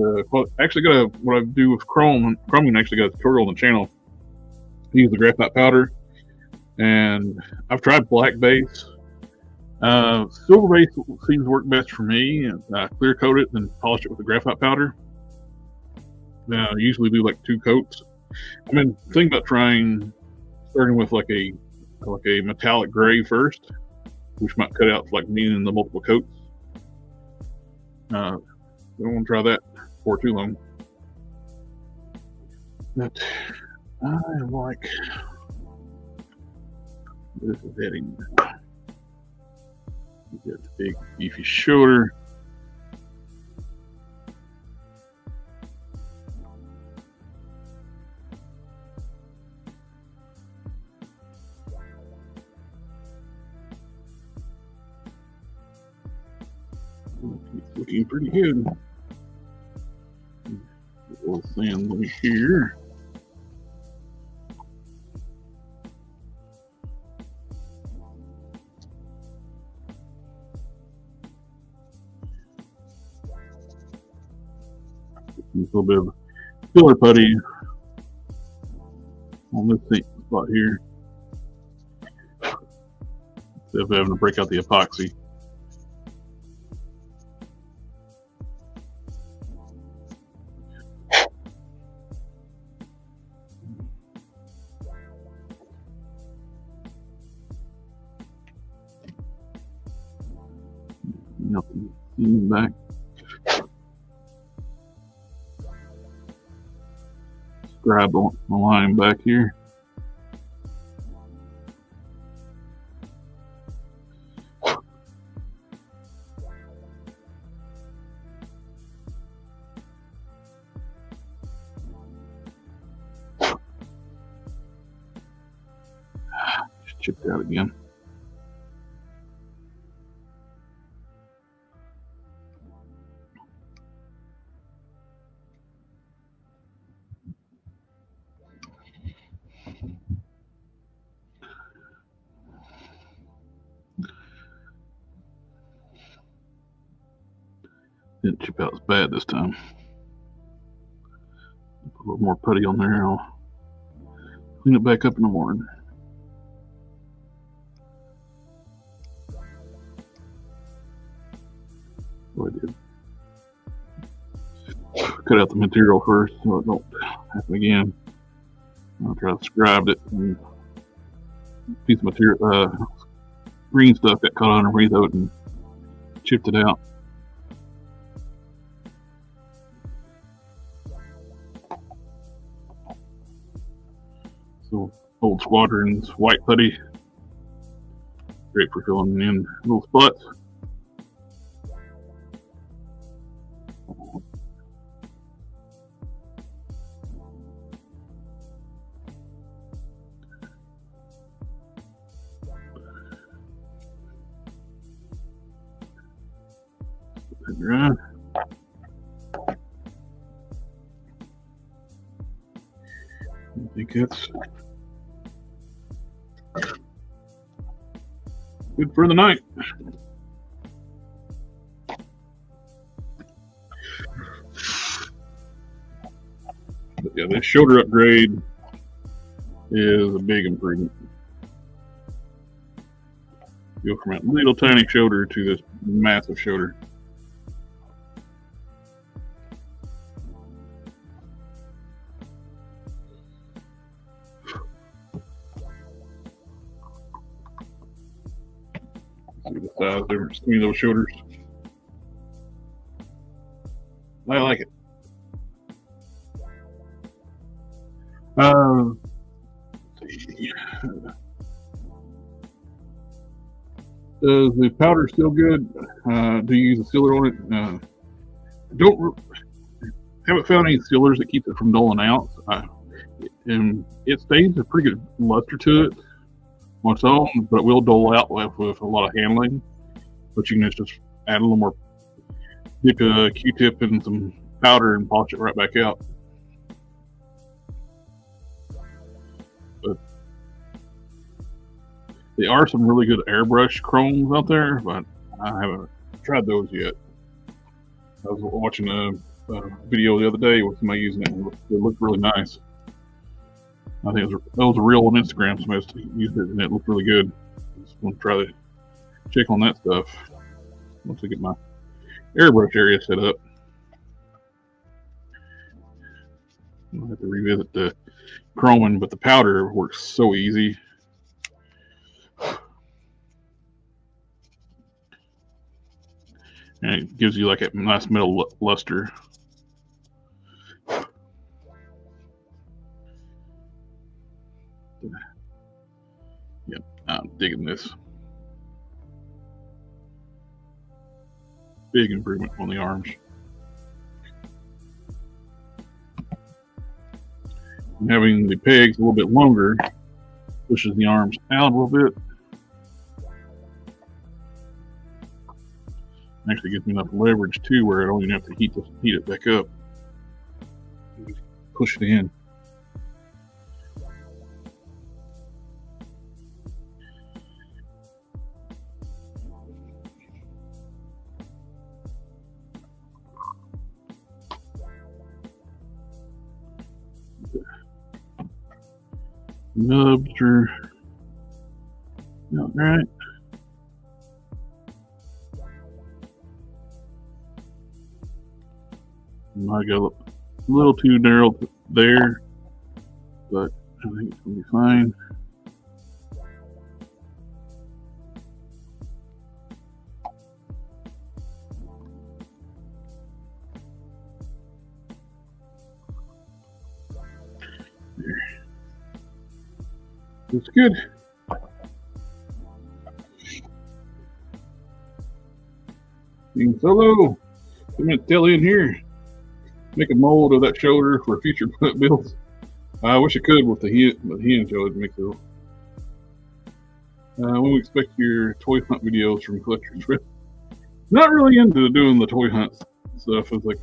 actually what I do with chroming, actually got a tutorial on the channel. I use the graphite powder, and I've tried black base. Silver base seems to work best for me, and clear coat it, then polish it with the graphite powder. I usually do like 2 coats. I've been thinking about starting with like a metallic gray first, which might cut out like needing the multiple coats. Don't want to try that for too long. But I like this is heading. You got the big beefy shoulder. It's looking pretty good. A little sand here. A little bit of filler putty on this spot here, instead of having to break out the epoxy. Nothing back. Grab the line back here. Just chipped out again. Didn't chip out as bad this time. Put a little more putty on there. I'll clean it back up in the morning. So I did. Cut out the material first so it don't happen again. I'll try to scribe it, and a piece of material, green stuff got caught underneath it and chipped it out. So old Squadron's white putty, great for filling in little spots. Dry. I think that's good for the night. But yeah, this shoulder upgrade is a big improvement. Go from that little tiny shoulder to this massive shoulder. See the size difference between those shoulders. I like it. Does the powder still good? Do you use a sealer on it? Haven't found any sealers that keep it from dulling out. And it stays a pretty good luster to it on its own, but it will dull out with a lot of handling. But you can just add a little more, dip a Q-tip in some powder and polish it right back out. But there are some really good airbrush chromes out there, but I haven't tried those yet. I was watching a video the other day with somebody using it, and it looked really nice. I think it was a reel on Instagram. Somebody used it, and it looked really good. I just want to try to check on that stuff once I get my airbrush area set up. I'll have to revisit the chroming, but the powder works so easy. And it gives you like a nice metal luster. Yep, I'm digging this. Big improvement on the arms. And having the pegs a little bit longer pushes the arms out a little bit. Actually gives me enough leverage too where I don't even have to heat it back up. Just push it in. Nubs are not right. I got a little too narrow there, but I think it's going to be fine. There. It's good. Being solo, I'm going to tell in here. Make a mold of that shoulder for future builds. I wish I could with the hinge. I would make those. When we expect your toy hunt videos from collectors. Not really into doing the toy hunt stuff. It's like,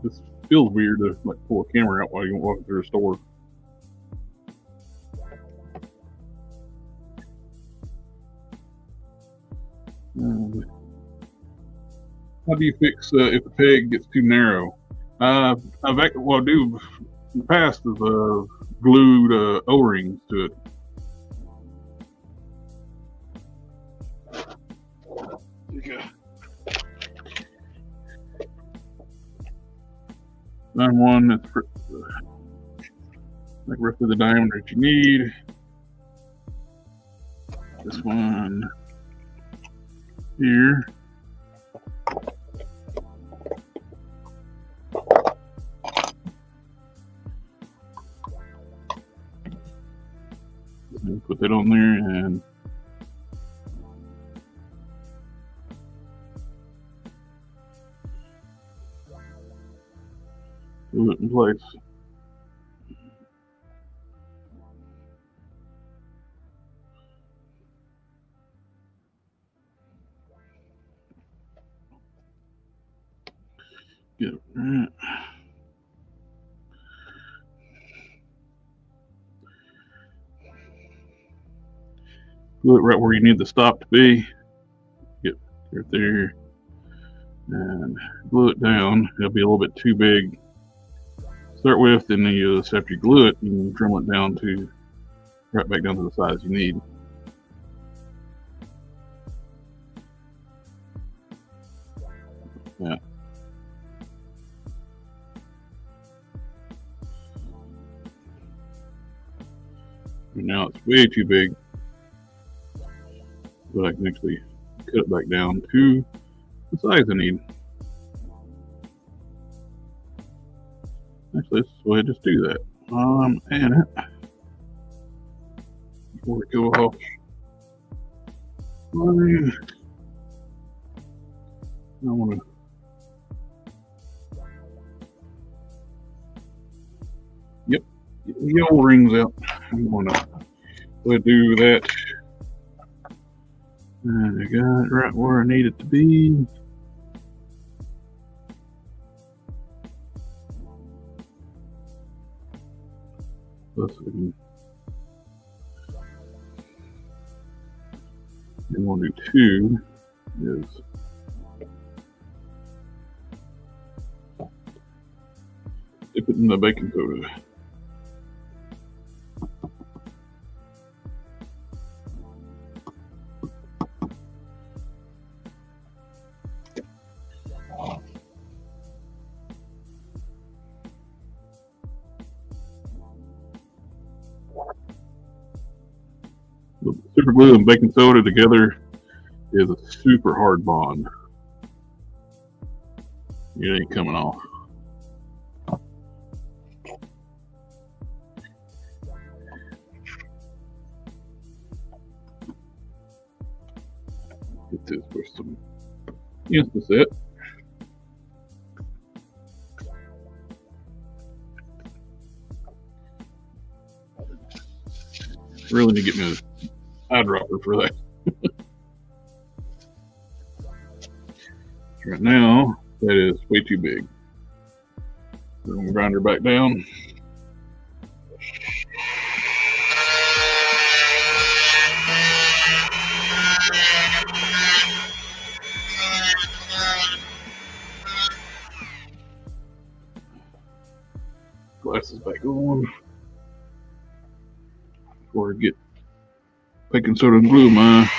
this feels weird to like pull a camera out while you're walking through a store. How do you fix if the peg gets too narrow? What I do in the past is glued O-rings to it. Find one that's like roughly the diameter that you need. This one here. And put that on there and glue it in place. Get it right. Glue it right where you need the stop to be. Get right there and glue it down. It'll be a little bit too big to start with, and then you just after you glue it, you can trim it down to right back down to the size you need. Yeah. And now it's way too big, but I can actually cut it back down to the size I need. Actually, let's go ahead and just do that. And before we go off, I want to Get the old rings out. I'm going to do that. And I got it right where I need it to be. Plus, we want to do 2 is dip it in the baking soda. Super glue and baking soda together is a super hard bond. It ain't coming off. Get this with some Instaset. Really need to get me an eyedropper for that. Right now, that is way too big. We're going to grind her back down. Glasses back on. Before I get baking soda and glue my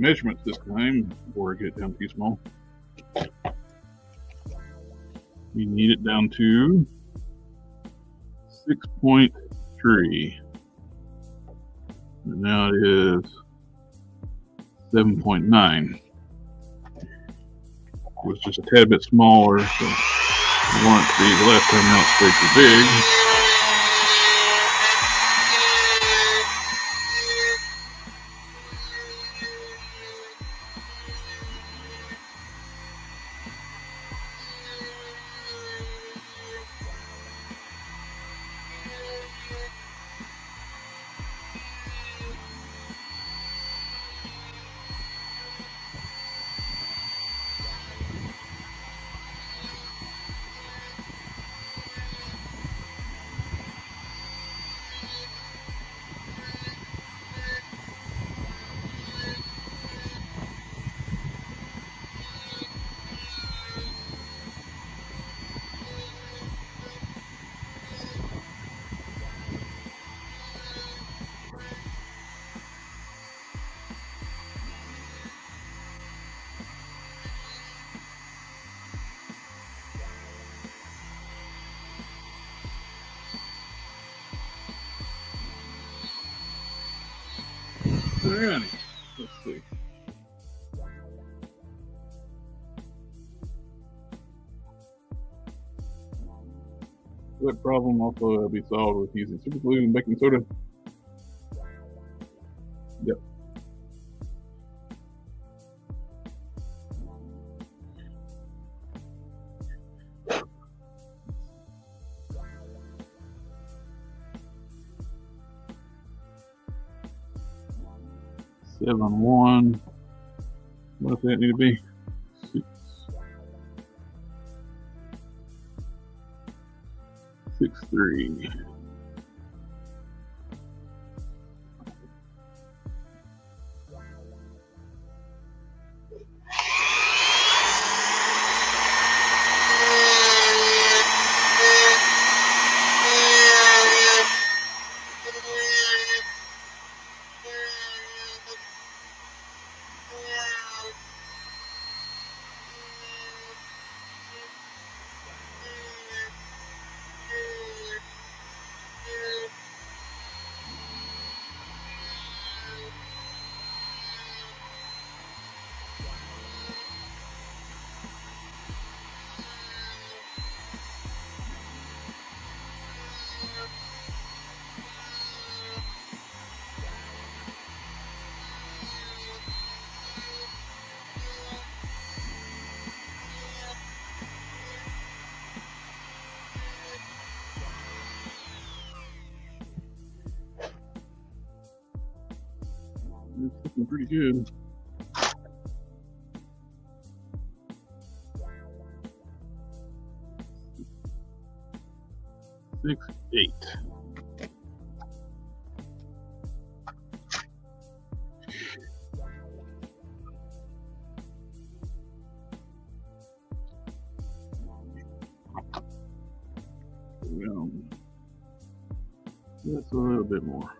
measurements this time before I get it down too small. We need it down to 6.3. And now it is 7.9. It was just a tad bit smaller, so I want it to be the last time out it's way too big. Alrighty, let's see. That problem also be solved with using super glue and baking soda. Yep. Seven one. What does that need to be? 6. 6.3. It's looking pretty good. Six, 8. That's a little bit more.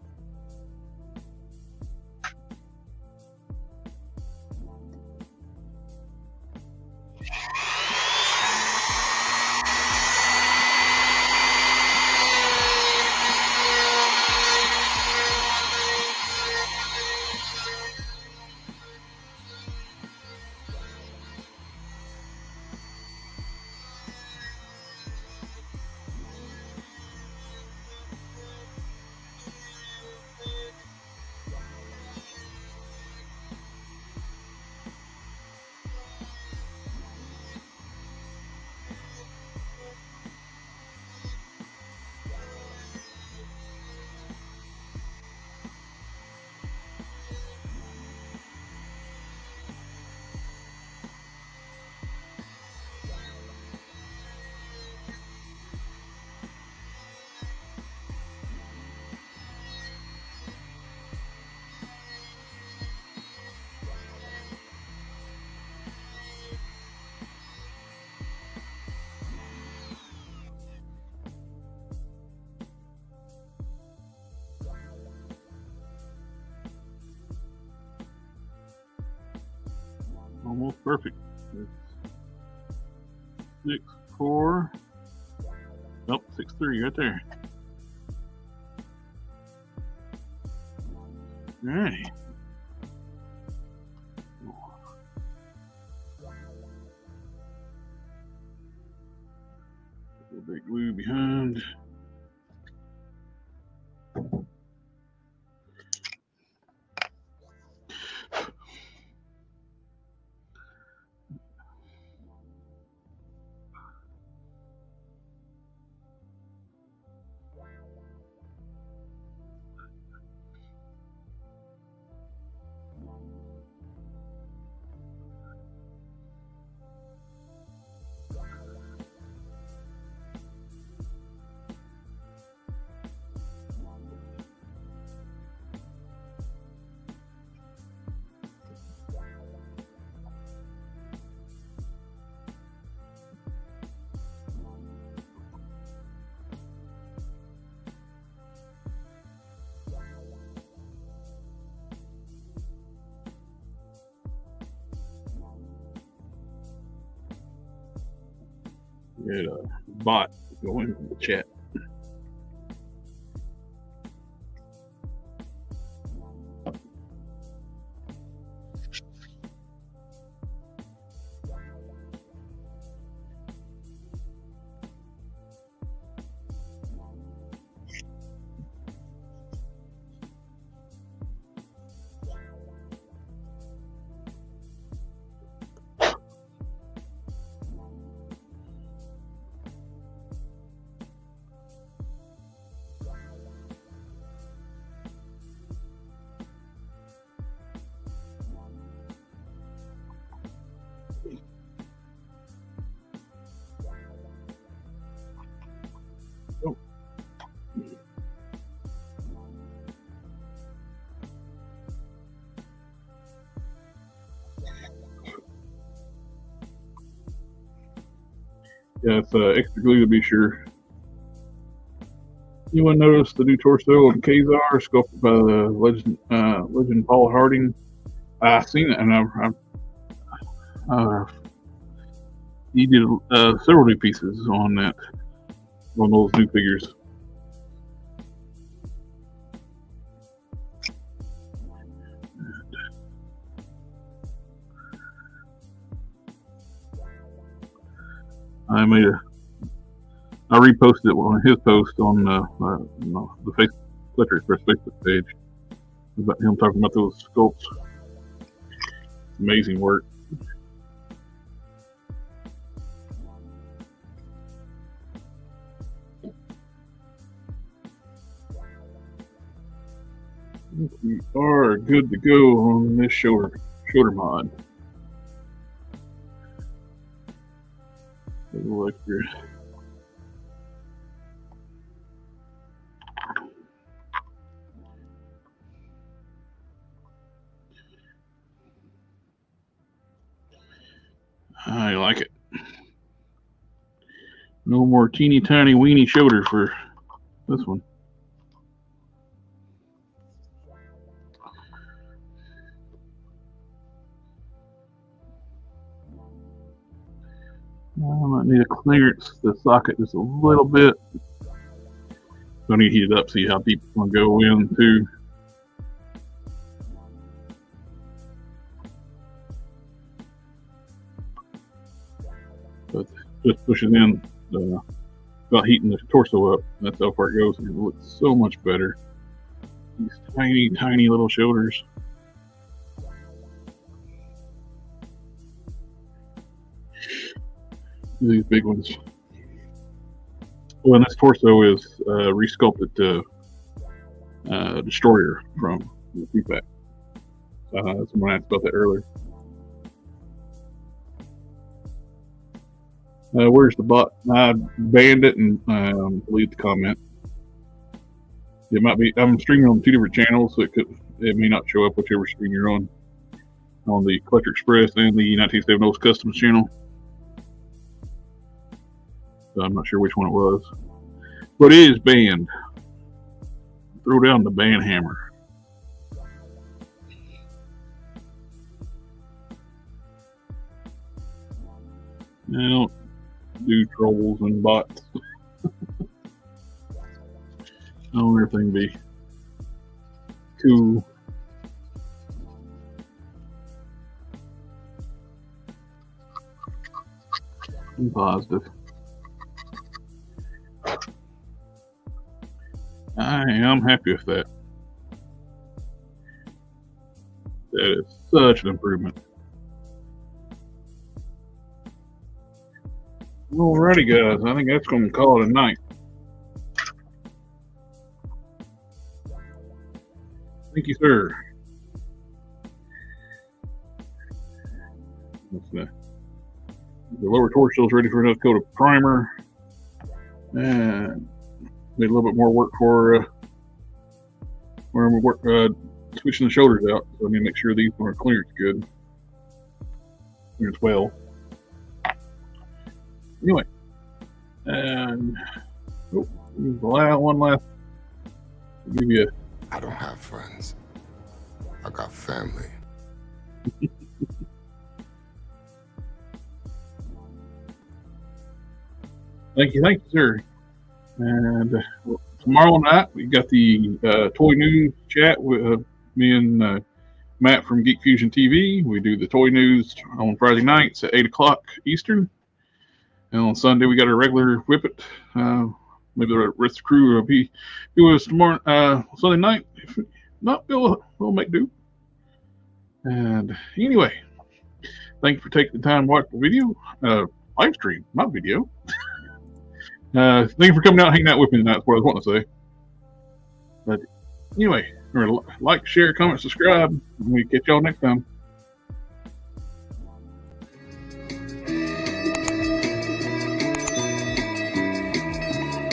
Almost perfect. 6, 4. Nope, 6, 3 right there. All right. A little bit glue behind. We had a bot go into the chat. Yeah, it's extra glue to be sure. Anyone notice the new torso of Kazar sculpted by the legend Paul Harding? I've seen it, and he did several new pieces on that, on those new figures. I reposted on his post on the Facebook Flickr Express Facebook page about him talking about those sculpts. Amazing work. We are good to go on this shoulder mod. Like I like it. No more teeny tiny weeny shoulder for this one. I might need to clearance the socket just a little bit. So I need to heat it up, see how deep it's going to go in too. But just pushing in, about heating the torso up. That's how far it goes. And it looks so much better. These tiny, tiny little shoulders. These big ones. Well, and this torso is resculpted to Destroyer from the feedback. Someone asked about that earlier. Where's the bot? I banned it and deleted the comment. It might be. I'm streaming on 2 different channels, so it may not show up whichever screen you're on the Collector Express and the 1970s Customs channel. So I'm not sure which one it was, but it is banned. Throw down the ban hammer. I don't do trolls and bots. I want everything to be cool. And positive. I am happy with that. That is such an improvement. Alrighty, guys. I think that's going to call it a night. Thank you, sir. The lower torso is ready for another coat of primer. And made a little bit more work for where we work switching the shoulders out. So I need to make sure these are clearance good. Clearance well. Anyway, and one last. I'll give you. I don't have friends. I got family. Thank you, sir. And tomorrow night we got the toy news chat with me and Matt from GeekFusionTV. We do the toy news on Friday nights at 8 o'clock Eastern. And on Sunday, we got our regular Whip It. Maybe the rest of the crew will be with us tomorrow, Sunday night. If not, we'll make do. And anyway, thank you for taking the time to watch the video. Live stream, not video. Thank you for coming out and hanging out with me tonight. That's what I was wanting to say. But anyway, remember, like, share, comment, subscribe. And we catch y'all next time.